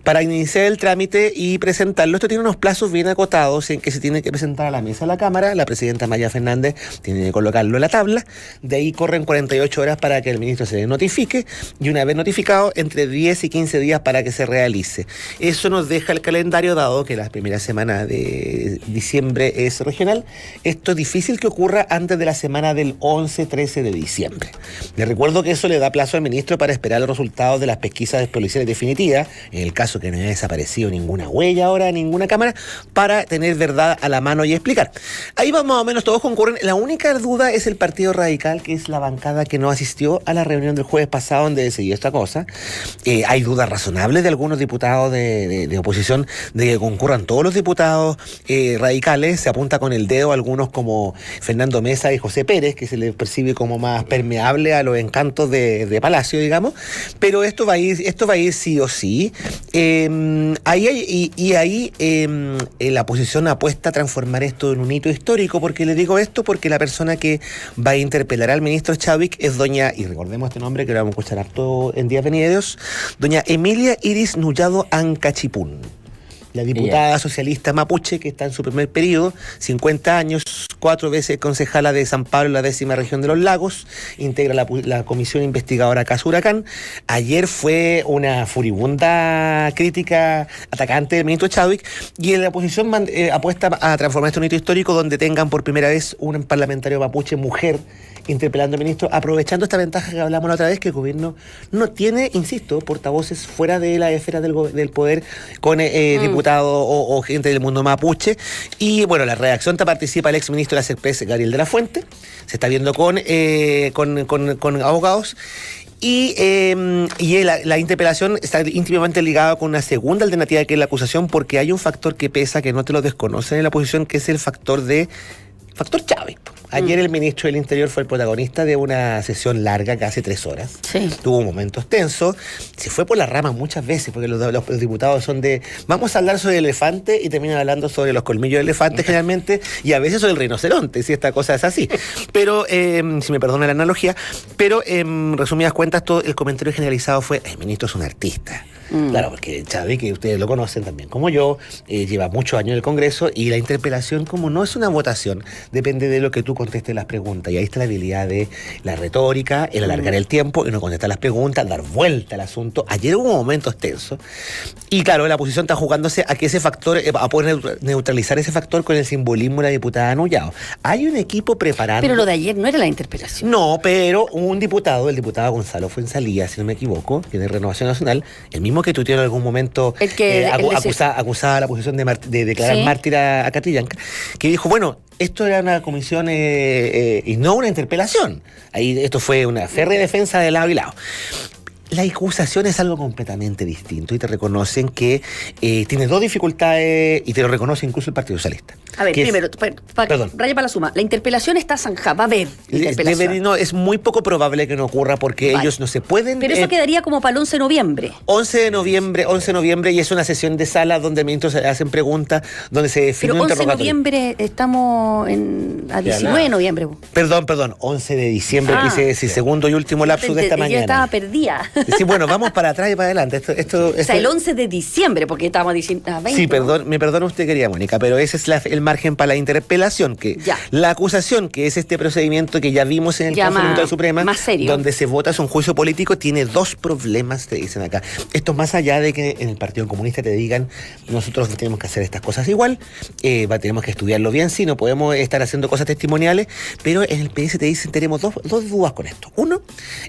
para iniciar el trámite y presentarlo. Esto tiene unos plazos bien acotados en que se tiene que presentar a la mesa de la Cámara. La presidenta Maya Fernández tiene que colocarlo en la tabla. De ahí corren 48 horas para que el ministro se notifique, y una vez notificado, entre 10 y 15 días para que se realice. Eso nos deja el calendario, dado que la primera semana de diciembre es regional. Esto es difícil que ocurra antes de la semana del 11-13 de diciembre. Le recuerdo que eso le da plazo al ministro para esperar los resultados de las pesquisas policiales definitivas, en el caso que no haya desaparecido ninguna huella ahora, ninguna cámara, para tener verdad a la mano y explicar. Ahí va, más o menos todos concurren. La única duda es el Partido Radical, que es la bancada que no asistió a la reunión del jueves pasado donde decidió esta cosa. Hay dudas razonables de algunos diputados de oposición de que concurran todos los diputados radicales. Se apunta con el dedo a algunos como Fernando Mesa y José Pérez, que se les percibe como más permeable a los encantos de Palacio, digamos. Pero esto va a ir sí o sí. Ahí la oposición apuesta a transformar esto en un hito histórico. ¿Por qué le digo esto? Porque la persona que va a interpelar al ministro Chávez es doña, y recordemos este nombre que lo vamos a escuchar harto en días venideros, doña Emilia Iris Nullado Ancachipún. La diputada socialista mapuche, que está en su primer periodo, 50 años, 4 veces concejala de San Pablo, la 10ª región de los Lagos, integra la comisión investigadora Caso Huracán. Ayer fue una furibunda crítica atacante del ministro Chadwick, y en la oposición apuesta a transformar este un hito histórico donde tengan por primera vez un parlamentario mapuche mujer interpelando al ministro, aprovechando esta ventaja que hablamos la otra vez, que el gobierno no tiene, insisto, portavoces fuera de la esfera del poder con diputados o gente del mundo mapuche. Y bueno, la redacción participa el exministro de la CEPES, Gabriel de la Fuente, se está viendo con abogados. Y la interpelación está íntimamente ligada con una segunda alternativa, que es la acusación, porque hay un factor que pesa, que no te lo desconocen en la oposición, que es el factor Chávez. Ayer el ministro del Interior fue el protagonista de una sesión larga, casi 3 horas. Sí. Tuvo momentos tensos. Se fue por las ramas muchas veces, porque los diputados son de... Vamos a hablar sobre el elefante, y terminan hablando sobre los colmillos del elefante generalmente, y a veces sobre el rinoceronte, si esta cosa es así. Pero, si me perdona la analogía, pero en resumidas cuentas, todo el comentario generalizado fue: el ministro es un artista. Claro, porque Chávez, que ustedes lo conocen también como yo, lleva muchos años en el Congreso, y la interpelación, como no es una votación, depende de lo que tú contestes las preguntas, y ahí está la habilidad de la retórica, el alargar el tiempo y no contestar las preguntas, dar vuelta al asunto. Ayer hubo momentos tensos, y claro, la oposición está jugándose a que ese factor, a poder neutralizar ese factor con el simbolismo de la diputada Nullao. Hay un equipo preparando... Pero lo de ayer no era la interpelación. No, pero el diputado Gonzalo Fuenzalía, si no me equivoco, que es de Renovación Nacional, el mismo que tuiteó en algún momento, acusaba a la oposición de declarar mártir a Catrillanca, que dijo, bueno, esto era una comisión y no una interpelación. Ahí esto fue una férrea defensa de lado y lado. La acusación es algo completamente distinto, y te reconocen que tienes 2 dificultades, y te lo reconoce incluso el Partido Socialista. A ver, primero, raya para la suma. La interpelación está zanjada, va a haber interpelación. No, es muy poco probable que no ocurra, porque ellos no se pueden... Pero eso quedaría como para el 11 de noviembre. 11 de noviembre, y es una sesión de sala donde ministros se hacen preguntas, donde se define un interrogatorio. Pero 11 de noviembre estamos a 19 de noviembre. Perdón, 11 de diciembre, quise decir, segundo y último lapsus de esta mañana. Yo estaba perdida. Sí, bueno, vamos para atrás y para adelante. O sea, el 11 de diciembre, porque estábamos diciendo... 20, sí, me perdona usted, querida Mónica, pero ese es el margen para la interpelación, que la acusación, que es este procedimiento que ya vimos en el caso de la Suprema, más serio, donde se vota, es un juicio político, tiene 2 problemas, te dicen acá. Esto es más allá de que en el Partido Comunista te digan, nosotros tenemos que hacer estas cosas igual, tenemos que estudiarlo bien, sí, no podemos estar haciendo cosas testimoniales, pero en el PS te dicen, tenemos dos dudas con esto. Uno,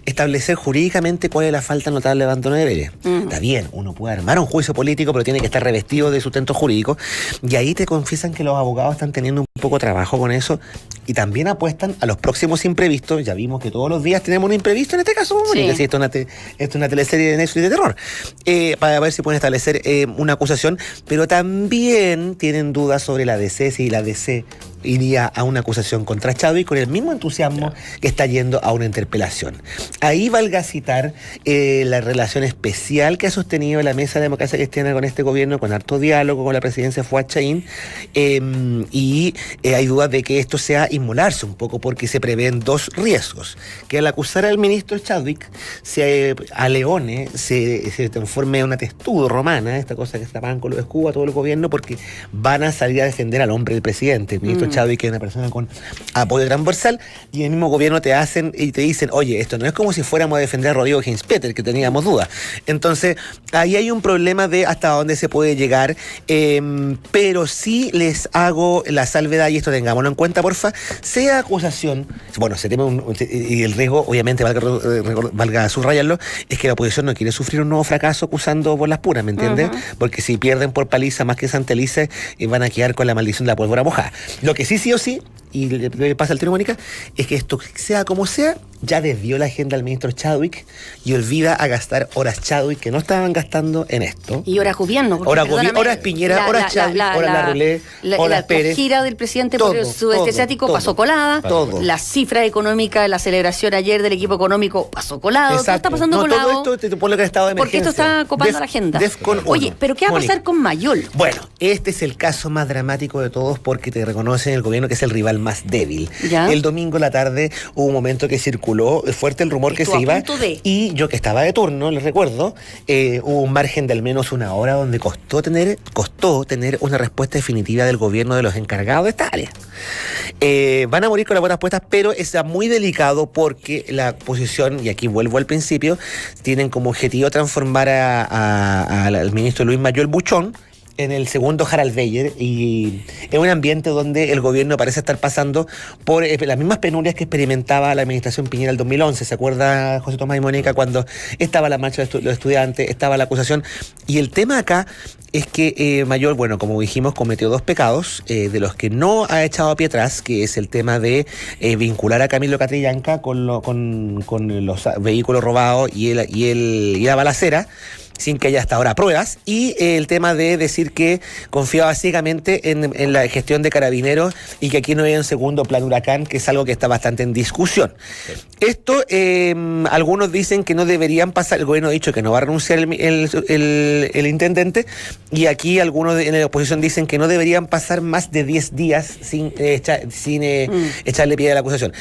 establecer jurídicamente cuál es la falta notable de abandono de deberes. Está bien, uno puede armar un juicio político, pero tiene que estar revestido de sustento jurídico, y ahí te confiesan que los abogados están teniendo un poco trabajo con eso, y también apuestan a los próximos imprevistos. Ya vimos que todos los días tenemos un imprevisto, en este caso, Mónica, si esto es una teleserie de Netflix de terror, para ver si pueden establecer una acusación, pero también tienen dudas sobre la DC, si la DC iría a una acusación contra Chadwick con el mismo entusiasmo que está yendo a una interpelación. Ahí valga citar la relación especial que ha sostenido la Mesa de Democracia Cristiana con este gobierno, con harto diálogo con la presidencia Fuad Chaín, y hay dudas de que esto sea inmolarse un poco, porque se prevén 2 riesgos: que al acusar al ministro Chadwick se aleone, se transforme en una testudo romana, esta cosa que se tapan con los escudos a todo el gobierno, porque van a salir a defender al hombre del presidente, el ministro Chadwick, que es una persona con apoyo transversal, y el mismo gobierno te hacen y te dicen, oye, esto no es como si fuéramos a defender a Rodrigo Ginspeter, que teníamos dudas. Entonces, ahí hay un problema de hasta dónde se puede llegar, pero sí les hago la salvedad, y esto tengámoslo en cuenta, porfa, sea acusación, bueno, se teme y el riesgo, obviamente, valga subrayarlo, es que la oposición no quiere sufrir un nuevo fracaso acusando por las puras, ¿me entiendes? Porque si pierden por paliza más que Santa Elisa, van a quedar con la maldición de la pólvora mojada. Lo que sí o sí, y le pasa al trío Mónica, es que esto, sea como sea, ya desvió la agenda al ministro Chadwick y olvida a gastar horas Chadwick que no estaban gastando en esto. Y horas gobierno. Horas Piñera, horas Chadwick, horas Larroulé, horas Pérez. La gira del presidente por el sudeste asiático pasó colada. Todo. La cifra económica, la celebración ayer del equipo económico pasó colado. Exacto. Todo está pasando colado. Todo esto por lo que ha estado de emergencia. Porque esto está copando la agenda. Oye, pero ¿qué va a pasar con Mayol? Bueno, este es el caso más dramático de todos, porque te reconocen el gobierno que es el rival más débil. ¿Ya? El domingo en la tarde hubo un momento que circuló fuerte el rumor que se iba. Y yo que estaba de turno, les recuerdo, hubo un margen de al menos una hora donde costó tener una respuesta definitiva del gobierno de los encargados de esta área. Van a morir con las buenas puestas, pero está muy delicado porque la oposición, y aquí vuelvo al principio, tienen como objetivo transformar al ministro Luis Mayol Buchón en el segundo Harald Beyer, y en un ambiente donde el gobierno parece estar pasando por las mismas penurias que experimentaba la administración Piñera el 2011. ¿Se acuerda, José Tomás y Mónica, cuando estaba la marcha de los estudiantes, estaba la acusación? Y el tema acá es que Mayol, bueno, como dijimos, cometió 2 pecados, de los que no ha echado pie atrás, que es el tema de vincular a Camilo Catrillanca con los vehículos robados y la balacera, sin que haya hasta ahora pruebas, y el tema de decir que confiaba ciegamente en la gestión de Carabineros y que aquí no hay un segundo plan Huracán, que es algo que está bastante en discusión. Esto, algunos dicen que no deberían pasar, el gobierno ha dicho que no va a renunciar el intendente, y aquí algunos en la oposición dicen que no deberían pasar más de 10 días sin echarle pie a la acusación.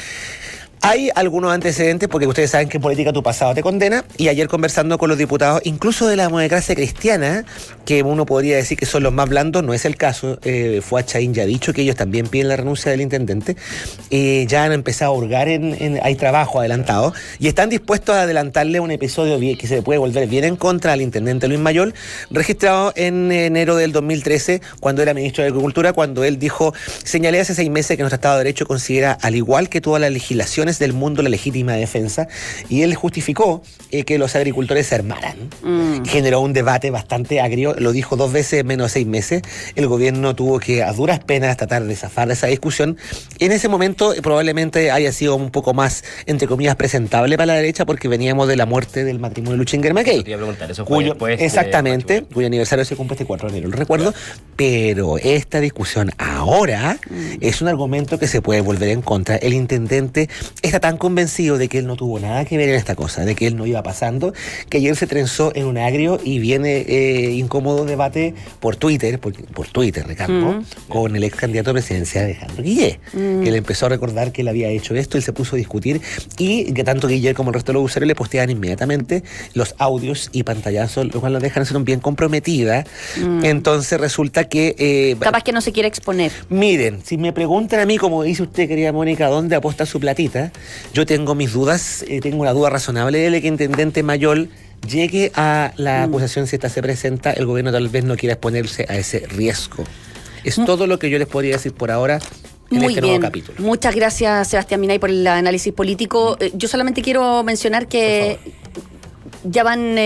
Hay algunos antecedentes, porque ustedes saben que en política tu pasado te condena, y ayer conversando con los diputados, incluso de la democracia cristiana, que uno podría decir que son los más blandos, no es el caso. Fuad Chaín ya ha dicho que ellos también piden la renuncia del intendente, ya han empezado a hurgar hay trabajo adelantado, y están dispuestos a adelantarle un episodio que se puede volver bien en contra al intendente Luis Mayol, registrado en enero del 2013, cuando era ministro de Agricultura, cuando él dijo: señalé hace 6 meses que nuestro Estado de Derecho considera, al igual que todas las legislaciones del mundo, la legítima defensa, y él justificó que los agricultores se armaran. Generó un debate bastante agrio, lo dijo 2 veces en menos de 6 meses. El gobierno tuvo que a duras penas tratar de zafar de esa discusión. En ese momento probablemente haya sido un poco más, entre comillas, presentable para la derecha, porque veníamos de la muerte del matrimonio de Luchinger Mackay, cuyo aniversario se cumple este 4 de enero, lo recuerdo. Pero esta discusión ahora es un argumento que se puede volver en contra. El intendente está tan convencido de que él no tuvo nada que ver en esta cosa, de que él no iba pasando, que ayer se trenzó en un agrio y viene incómodo debate por Twitter, de campo, con el ex candidato a presidencia Alejandro Guillé, que le empezó a recordar que él había hecho esto, él se puso a discutir, y que tanto Guillé como el resto de los usuarios le posteaban inmediatamente los audios y pantallazos, lo cual lo dejan ser un bien comprometida. Entonces resulta que... capaz que no se quiere exponer. Miren, si me preguntan a mí, como dice usted, querida Mónica, ¿dónde apuesta su platita? Yo tengo mis dudas, tengo una duda razonable de que el intendente Mayol llegue a la acusación. Si esta se presenta, el gobierno tal vez no quiera exponerse a ese riesgo. Es todo lo que yo les podría decir por ahora en este nuevo capítulo. Muchas gracias, Sebastián Minay, por el análisis político. Yo solamente quiero mencionar que ya van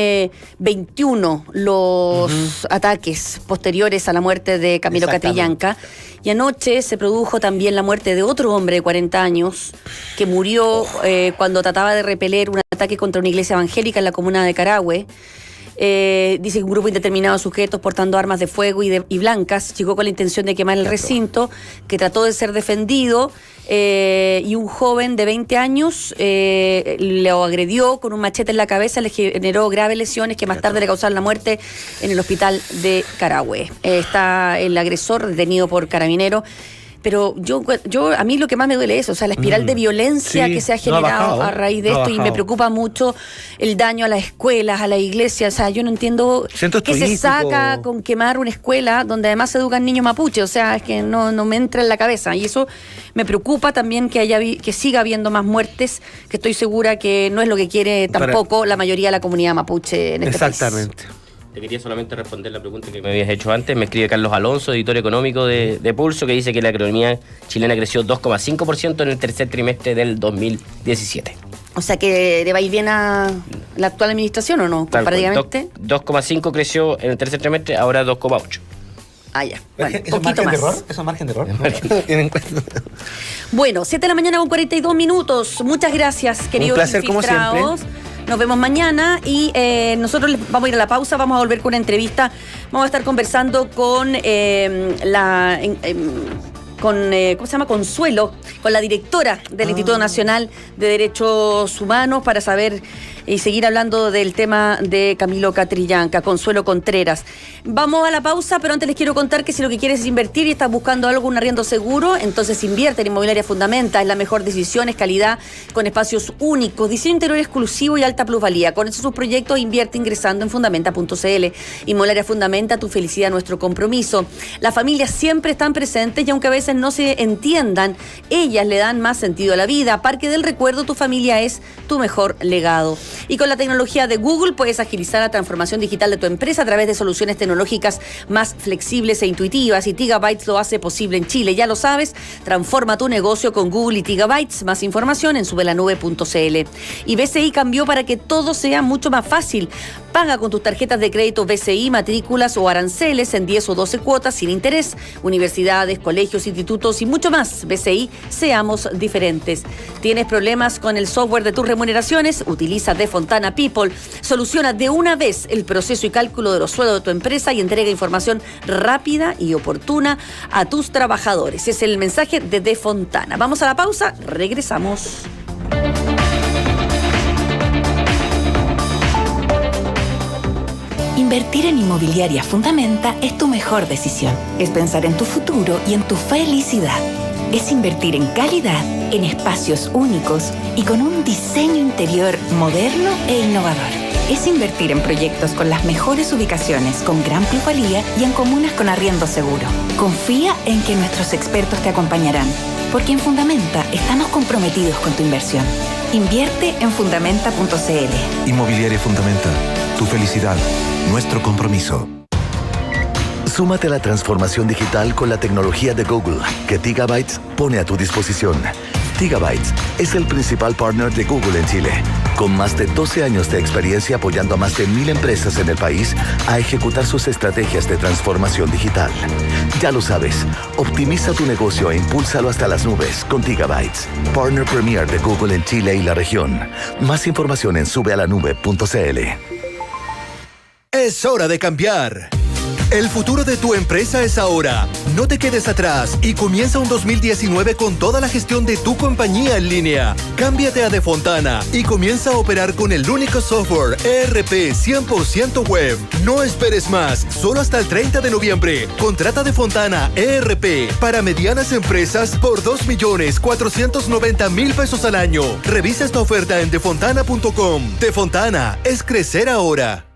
21 los ataques posteriores a la muerte de Camilo Catrillanca. Y anoche se produjo también la muerte de otro hombre de 40 años que murió cuando trataba de repeler un ataque contra una iglesia evangélica en la comuna de Carahue. Dice que un grupo indeterminado de sujetos portando armas de fuego y blancas llegó con la intención de quemar el recinto, que trató de ser defendido, y un joven de 20 años lo agredió con un machete en la cabeza, le generó graves lesiones que más tarde le causaron la muerte en el hospital de Carahue. Está el agresor detenido por Carabineros. Pero a mí lo que más me duele es eso, o sea, la espiral de violencia que se ha generado a raíz de esto, y me preocupa mucho el daño a las escuelas, a la iglesia. O sea, yo no entiendo qué se saca con quemar una escuela donde además se educan niños mapuche. O sea, es que no me entra en la cabeza, y eso me preocupa también, que siga habiendo más muertes, que estoy segura que no es lo que quiere tampoco la mayoría de la comunidad mapuche en este país. Exactamente. Te quería solamente responder la pregunta que me habías hecho antes. Me escribe Carlos Alonso, editor económico de Pulso, que dice que la economía chilena creció 2,5% en el tercer trimestre del 2017. O sea, que le va a ir bien a la actual administración, ¿o no? Comparativamente. 2,5 creció en el tercer trimestre, ahora 2,8. Ah, ya. Bueno, poquito más. ¿Eso es margen de error? Bueno, 7 de la mañana con 42 minutos. Muchas gracias, queridos infiltrados. Un placer, como siempre. Nos vemos mañana, y nosotros vamos a ir a la pausa, vamos a volver con una entrevista. Vamos a estar conversando con ¿cómo se llama? Consuelo, con la directora del Instituto Nacional de Derechos Humanos para saber y seguir hablando del tema de Camilo Catrillanca, Consuelo Contreras. Vamos a la pausa, pero antes les quiero contar que si lo que quieres es invertir y estás buscando algo, un arriendo seguro, entonces invierte en Inmobiliaria Fundamenta. Es la mejor decisión, es calidad, con espacios únicos, diseño interior exclusivo y alta plusvalía. Con esos sus proyectos, invierte ingresando en fundamenta.cl. Inmobiliaria Fundamenta, tu felicidad, nuestro compromiso. Las familias siempre están presentes y aunque a veces no se entiendan, ellas le dan más sentido a la vida. Parque del Recuerdo, tu familia es tu mejor legado. Y con la tecnología de Google puedes agilizar la transformación digital de tu empresa a través de soluciones tecnológicas más flexibles e intuitivas, y Gigabytes lo hace posible en Chile. Ya lo sabes, transforma tu negocio con Google y Gigabytes. Más información en subelanube.cl. Y BCI cambió para que todo sea mucho más fácil. Paga con tus tarjetas de crédito BCI, matrículas o aranceles en 10 o 12 cuotas sin interés. Universidades, colegios, institutos y mucho más. BCI, seamos diferentes. ¿Tienes problemas con el software de tus remuneraciones? Utiliza Defontana People. Soluciona de una vez el proceso y cálculo de los sueldos de tu empresa y entrega información rápida y oportuna a tus trabajadores. Es el mensaje de Defontana. Vamos a la pausa, regresamos. Invertir en Inmobiliaria Fundamenta es tu mejor decisión. Es pensar en tu futuro y en tu felicidad. Es invertir en calidad, en espacios únicos y con un diseño interior moderno e innovador. Es invertir en proyectos con las mejores ubicaciones, con gran plusvalía y en comunas con arriendo seguro. Confía en que nuestros expertos te acompañarán, porque en Fundamenta estamos comprometidos con tu inversión. Invierte en fundamenta.cl. Inmobiliaria Fundamenta. Tu felicidad, nuestro compromiso. Súmate a la transformación digital con la tecnología de Google que Gigabytes pone a tu disposición. Gigabytes es el principal partner de Google en Chile, con más de 12 años de experiencia apoyando a más de 1,000 empresas en el país a ejecutar sus estrategias de transformación digital. Ya lo sabes, optimiza tu negocio e impúlsalo hasta las nubes con Gigabytes, partner premier de Google en Chile y la región. Más información en subealanube.cl. Es hora de cambiar. El futuro de tu empresa es ahora. No te quedes atrás y comienza un 2019 con toda la gestión de tu compañía en línea. Cámbiate a Defontana y comienza a operar con el único software ERP 100% web. No esperes más, solo hasta el 30 de noviembre. Contrata Defontana ERP para medianas empresas por 2.490.000 pesos al año. Revisa esta oferta en defontana.com. Defontana es crecer ahora.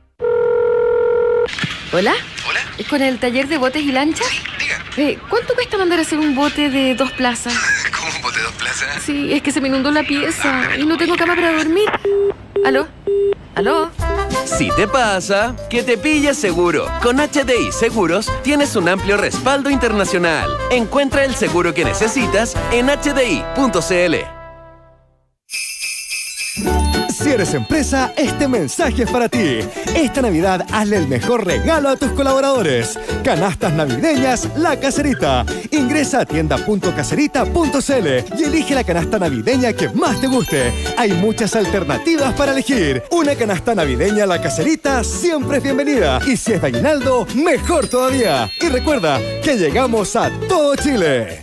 ¿Hola? ¿Hola? ¿Con el taller de botes y lanchas? Sí, diga. ¿Cuánto cuesta mandar a hacer un bote de 2 plazas? ¿Cómo un bote de 2 plazas? Sí, es que se me inundó la pieza y no tengo cama para dormir. ¿Aló? ¿Aló? Si te pasa, que te pilles seguro. Con HDI Seguros tienes un amplio respaldo internacional. Encuentra el seguro que necesitas en hdi.cl. Si eres empresa, este mensaje es para ti. Esta Navidad hazle el mejor regalo a tus colaboradores. Canastas navideñas La Caserita. Ingresa a tienda.caserita.cl y elige la canasta navideña que más te guste. Hay muchas alternativas para elegir. Una canasta navideña La Caserita siempre es bienvenida. Y si es de aguinaldo, mejor todavía. Y recuerda que llegamos a todo Chile.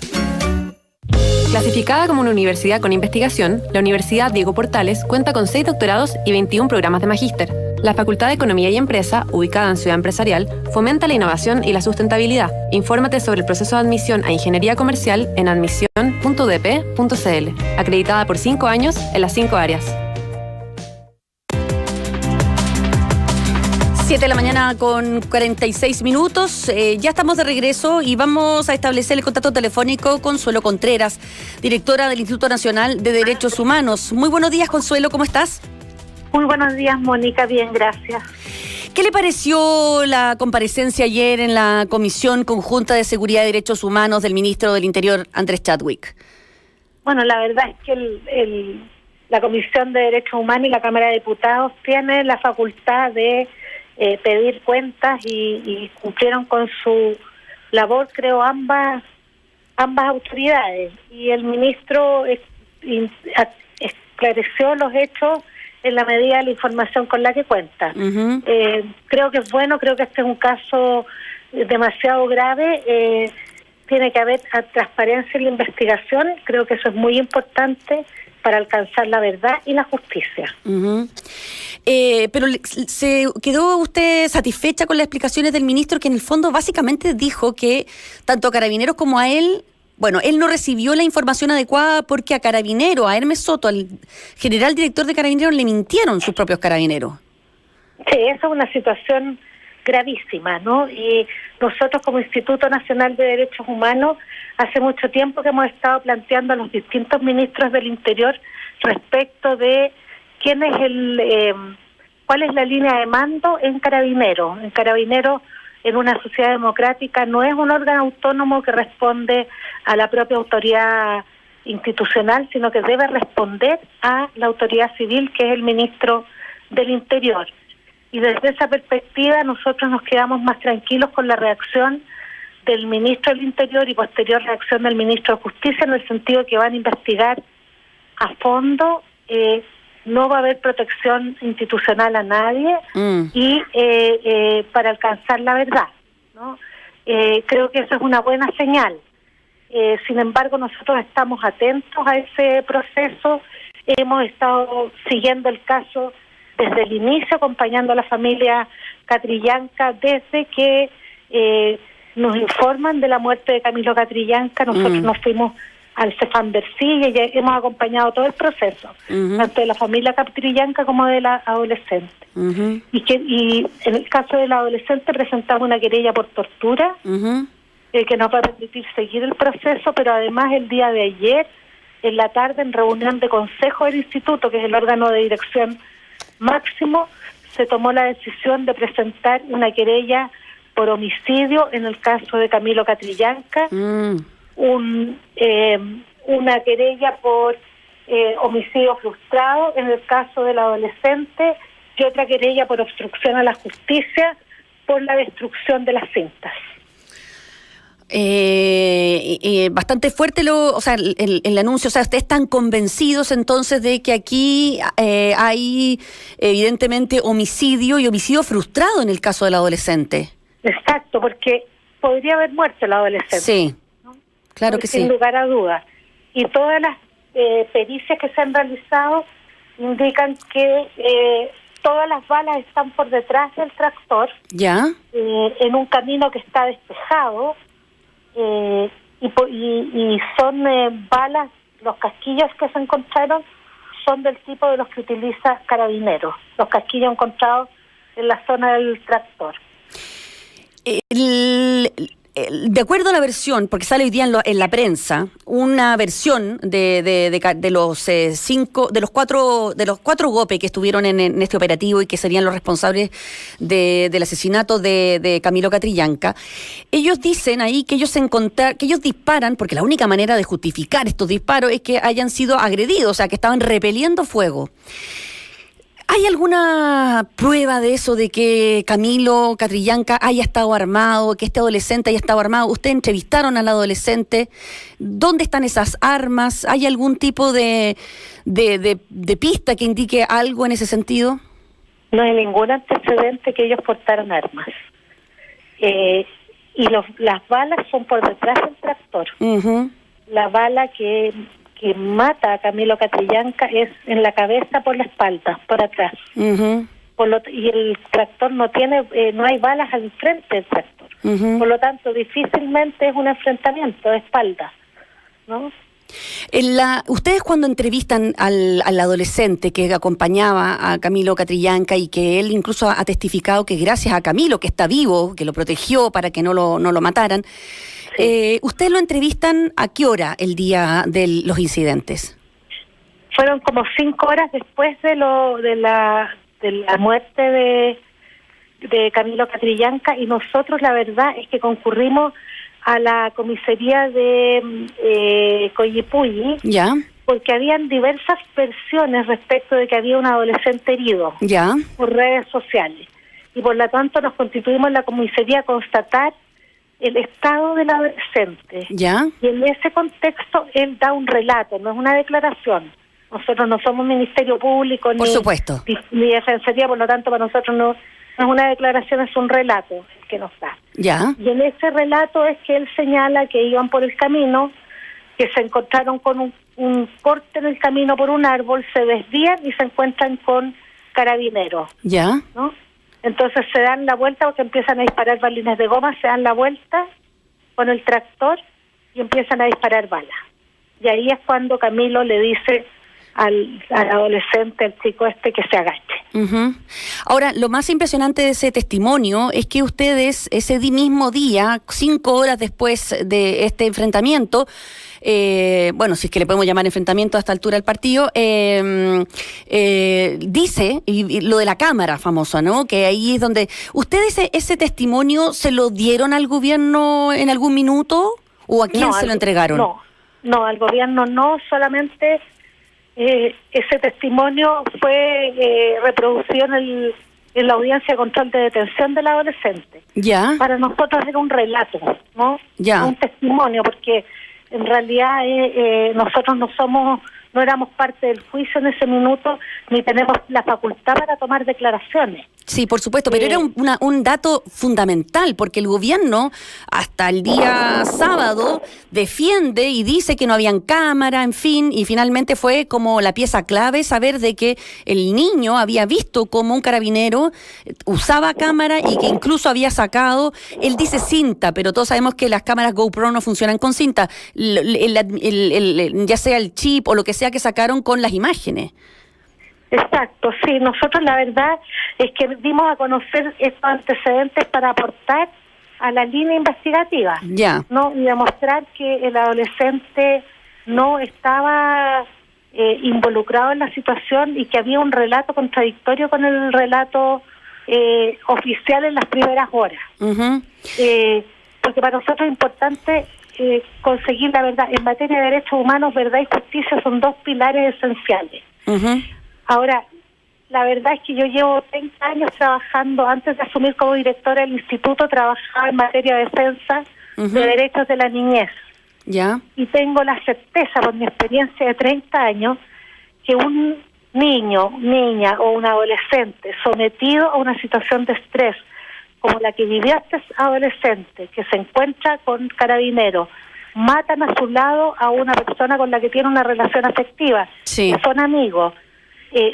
Clasificada como una universidad con investigación, la Universidad Diego Portales cuenta con 6 doctorados y 21 programas de magíster. La Facultad de Economía y Empresa, ubicada en Ciudad Empresarial, fomenta la innovación y la sustentabilidad. Infórmate sobre el proceso de admisión a Ingeniería Comercial en admisión.udp.cl. Acreditada por 5 años en las 5 áreas. 7 de la mañana con 46 minutos. Ya estamos de regreso y vamos a establecer el contacto telefónico con Consuelo Contreras, directora del Instituto Nacional de Derechos Humanos. Muy buenos días, Consuelo, ¿cómo estás? Muy buenos días, Mónica, bien, gracias. ¿Qué le pareció la comparecencia ayer en la Comisión Conjunta de Seguridad y Derechos Humanos del Ministro del Interior, Andrés Chadwick? Bueno, la verdad es que la Comisión de Derechos Humanos y la Cámara de Diputados tienen la facultad de pedir cuentas y cumplieron con su labor, creo, ambas autoridades. Y el ministro esclareció los hechos en la medida de la información con la que cuenta. Uh-huh. Creo que es bueno, creo que este es un caso demasiado grave. tiene que haber transparencia en la investigación. Creo que eso es muy importante para alcanzar la verdad y la justicia. Uh-huh. Pero ¿se quedó usted satisfecha con las explicaciones del ministro, que en el fondo básicamente dijo que tanto a Carabineros como a él, bueno, él no recibió la información adecuada porque a Carabineros, a Hermes Soto, al general director de Carabineros, le mintieron sus propios carabineros? Sí, esa es una situación gravísima, ¿no? Y nosotros como Instituto Nacional de Derechos Humanos hace mucho tiempo que hemos estado planteando a los distintos ministros del Interior respecto de quién es cuál es la línea de mando en Carabineros. En Carabineros, en una sociedad democrática, no es un órgano autónomo que responde a la propia autoridad institucional, sino que debe responder a la autoridad civil, que es el ministro del Interior. Y desde esa perspectiva nosotros nos quedamos más tranquilos con la reacción del ministro del Interior y posterior reacción del ministro de Justicia, en el sentido que van a investigar a fondo, no va a haber protección institucional a nadie y para alcanzar la verdad, ¿no? Creo que eso es una buena señal. Sin embargo, nosotros estamos atentos a ese proceso, hemos estado siguiendo el caso desde el inicio, acompañando a la familia Catrillanca desde que nos informan de la muerte de Camilo Catrillanca. Nosotros nos fuimos al Cefam Bercy y ya hemos acompañado todo el proceso, tanto de la familia Catrillanca como de la adolescente. Y en el caso de la adolescente presentamos una querella por tortura que nos va a permitir seguir el proceso, pero además el día de ayer, en la tarde, en reunión de consejo del instituto, que es el órgano de dirección máximo, se tomó la decisión de presentar una querella por homicidio en el caso de Camilo Catrillanca, una querella por homicidio frustrado en el caso del adolescente y otra querella por obstrucción a la justicia por la destrucción de las cintas. Bastante fuerte el anuncio. O sea, ¿ustedes están convencidos entonces de que aquí hay evidentemente homicidio y homicidio frustrado en el caso del adolescente? Exacto, porque podría haber muerto el adolescente. Sí, ¿no? Claro que sí. Sin lugar a dudas. Y todas las pericias que se han realizado indican que todas las balas están por detrás del tractor, ya, en un camino que está despejado. Y son balas, los casquillos que se encontraron son del tipo de los que utiliza Carabineros, los casquillos encontrados en la zona del tractor. De acuerdo a la versión, porque sale hoy día en la prensa, una versión de los cuatro GOPE que estuvieron en este operativo y que serían los responsables del asesinato de Camilo Catrillanca. Ellos dicen ahí que ellos disparan, porque la única manera de justificar estos disparos es que hayan sido agredidos, o sea, que estaban repeliendo fuego. ¿Hay alguna prueba de eso, de que Camilo Catrillanca haya estado armado, que este adolescente haya estado armado? ¿Ustedes entrevistaron al adolescente? ¿Dónde están esas armas? ¿Hay algún tipo de pista que indique algo en ese sentido? No hay ningún antecedente que ellos portaran armas. Y las balas son por detrás del tractor. La bala que mata a Camilo Catrillanca es en la cabeza, por la espalda, por atrás. Y el tractor no hay balas al frente del tractor. Por lo tanto, difícilmente es un enfrentamiento de espalda, ¿no? Ustedes, cuando entrevistan al adolescente que acompañaba a Camilo Catrillanca y que él incluso ha testificado que gracias a Camilo, que está vivo, que lo protegió para que no lo mataran, ¿ustedes lo entrevistan a qué hora el día de los incidentes? Fueron como 5 horas después de la muerte de Camilo Catrillanca, y nosotros la verdad es que concurrimos a la comisaría de Coyipulli, ya, porque habían diversas versiones respecto de que había un adolescente herido, ya, por redes sociales, y por lo tanto nos constituimos en la comisaría a constatar el estado del adolescente. Ya. Y en ese contexto él da un relato, no es una declaración. Nosotros no somos Ministerio Público, por supuesto, ni Defensoría, por lo tanto para nosotros no No es una declaración, es un relato que nos da. Ya. Y en ese relato es que él señala que iban por el camino, que se encontraron con un corte en el camino por un árbol, se desvían y se encuentran con carabineros. Ya. ¿No? Entonces se dan la vuelta porque empiezan a disparar balines de goma, se dan la vuelta con el tractor y empiezan a disparar balas. Y ahí es cuando Camilo le dice al adolescente, al chico que se agache. Uh-huh. Ahora, lo más impresionante de ese testimonio es que ustedes ese mismo día, 5 horas después de este enfrentamiento, bueno, si es que le podemos llamar enfrentamiento a esta altura del partido, dice, y lo de la cámara famosa, ¿no? Que ahí es donde... ¿Ustedes ese testimonio se lo dieron al gobierno en algún minuto o a quién se lo entregaron? No, al gobierno no, solamente... ese testimonio fue reproducido en la audiencia de control de detención del adolescente. Ya. Para nosotros era un relato, ¿no? Ya. Un testimonio, porque en realidad nosotros no éramos parte del juicio en ese minuto, ni tenemos la facultad para tomar declaraciones. Sí, por supuesto, pero era un dato fundamental, porque el gobierno hasta el día sábado defiende y dice que no habían cámara, en fin, y finalmente fue como la pieza clave saber de que el niño había visto como un carabinero usaba cámara y que incluso había sacado, él dice cinta, pero todos sabemos que las cámaras GoPro no funcionan con cinta, ya sea el chip o lo que sea que sacaron con las imágenes. Exacto, sí, nosotros la verdad es que dimos a conocer estos antecedentes para aportar a la línea investigativa, ya, ¿no? Y demostrar que el adolescente no estaba involucrado en la situación y que había un relato contradictorio con el relato oficial en las primeras horas. Uh-huh. Porque para nosotros es importante conseguir la verdad. En materia de derechos humanos, verdad y justicia son dos pilares esenciales. Uh-huh. Ahora, la verdad es que yo llevo 30 años trabajando, antes de asumir como directora del instituto, trabajaba en materia de defensa de derechos de la niñez. Ya. Y tengo la certeza, por mi experiencia de 30 años, que un niño, niña o un adolescente sometido a una situación de estrés, como la que vivió este adolescente, que se encuentra con carabineros, matan a su lado a una persona con la que tiene una relación afectiva, sí, que son amigos,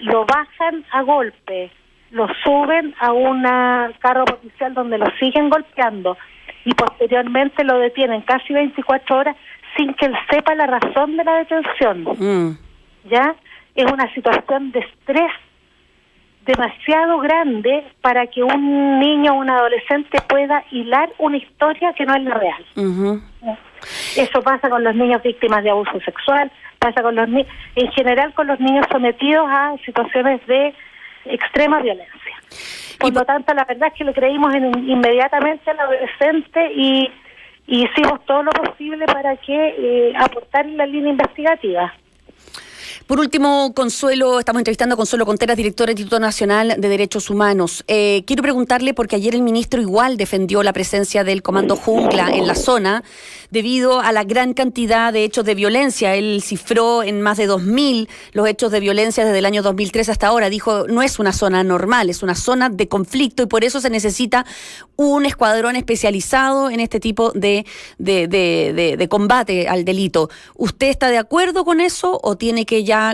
lo bajan a golpe, lo suben a un carro policial donde lo siguen golpeando y posteriormente lo detienen casi 24 horas sin que él sepa la razón de la detención. ¿Ya? Es una situación de estrés demasiado grande para que un niño o un adolescente pueda hilar una historia que no es la real. Uh-huh. Eso pasa con los niños víctimas de abuso sexual, pasa con los en general con los niños sometidos a situaciones de extrema violencia. Por lo tanto, la verdad es que le creímos inmediatamente al adolescente y hicimos todo lo posible para que aportar en la línea investigativa. Por último, Consuelo, estamos entrevistando a Consuelo Conteras, directora del Instituto Nacional de Derechos Humanos. Quiero preguntarle, porque ayer el ministro igual defendió la presencia del Comando Jungla en la zona, debido a la gran cantidad de hechos de violencia. Él cifró en más de 2.000 los hechos de violencia desde el año 2003 hasta ahora. Dijo, no es una zona normal, es una zona de conflicto y por eso se necesita un escuadrón especializado en este tipo de combate al delito. ¿Usted está de acuerdo con eso o tiene que ya,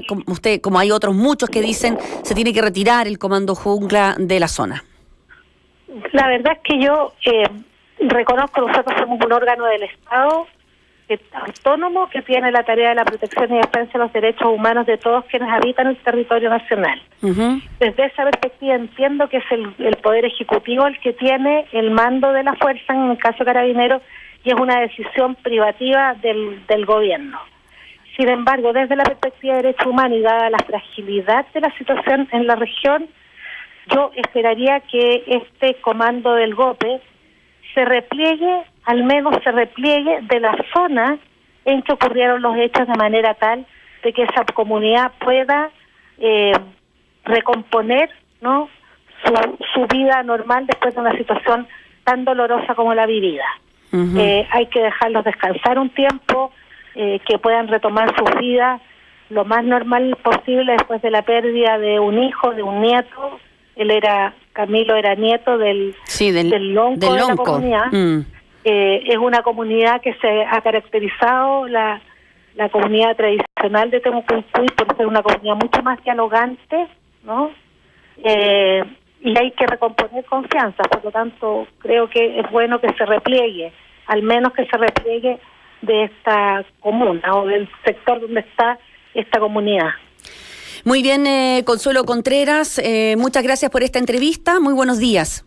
como hay otros muchos que dicen, se tiene que retirar el Comando Jungla de la zona? La verdad es que yo reconozco que nosotros somos un órgano del Estado autónomo que tiene la tarea de la protección y defensa de los derechos humanos de todos quienes habitan el territorio nacional. Uh-huh. Desde esa perspectiva entiendo que es el Poder Ejecutivo el que tiene el mando de la fuerza, en el caso Carabineros, y es una decisión privativa del gobierno. Sin embargo, desde la perspectiva de derechos humanos y dada la fragilidad de la situación en la región, yo esperaría que este comando del GOPE al menos se repliegue de la zona en que ocurrieron los hechos de manera tal de que esa comunidad pueda recomponer, ¿no?, su vida normal después de una situación tan dolorosa como la vivida. Uh-huh. Hay que dejarlos descansar un tiempo, que puedan retomar su vida lo más normal posible después de la pérdida de un hijo, de un nieto. Él era Camilo era nieto del lonco de la comunidad. Es una comunidad que se ha caracterizado, la comunidad tradicional de Temucuicui, por ser una comunidad mucho más dialogante, ¿no? Y hay que recomponer confianza, por lo tanto creo que es bueno que se repliegue, al menos que se repliegue de esta comuna o del sector donde está esta comunidad. Muy bien, Consuelo Contreras, muchas gracias por esta entrevista, muy buenos días.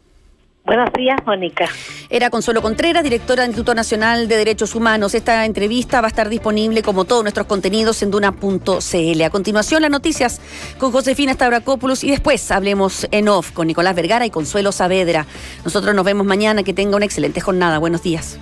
Buenos días, Mónica. Era Consuelo Contreras, directora del Instituto Nacional de Derechos Humanos. Esta entrevista va a estar disponible, como todos nuestros contenidos, en duna.cl. A continuación, las noticias con Josefina Stavrakopoulos y después hablemos en off con Nicolás Vergara y Consuelo Saavedra. Nosotros nos vemos mañana. Que tenga una excelente jornada. Buenos días.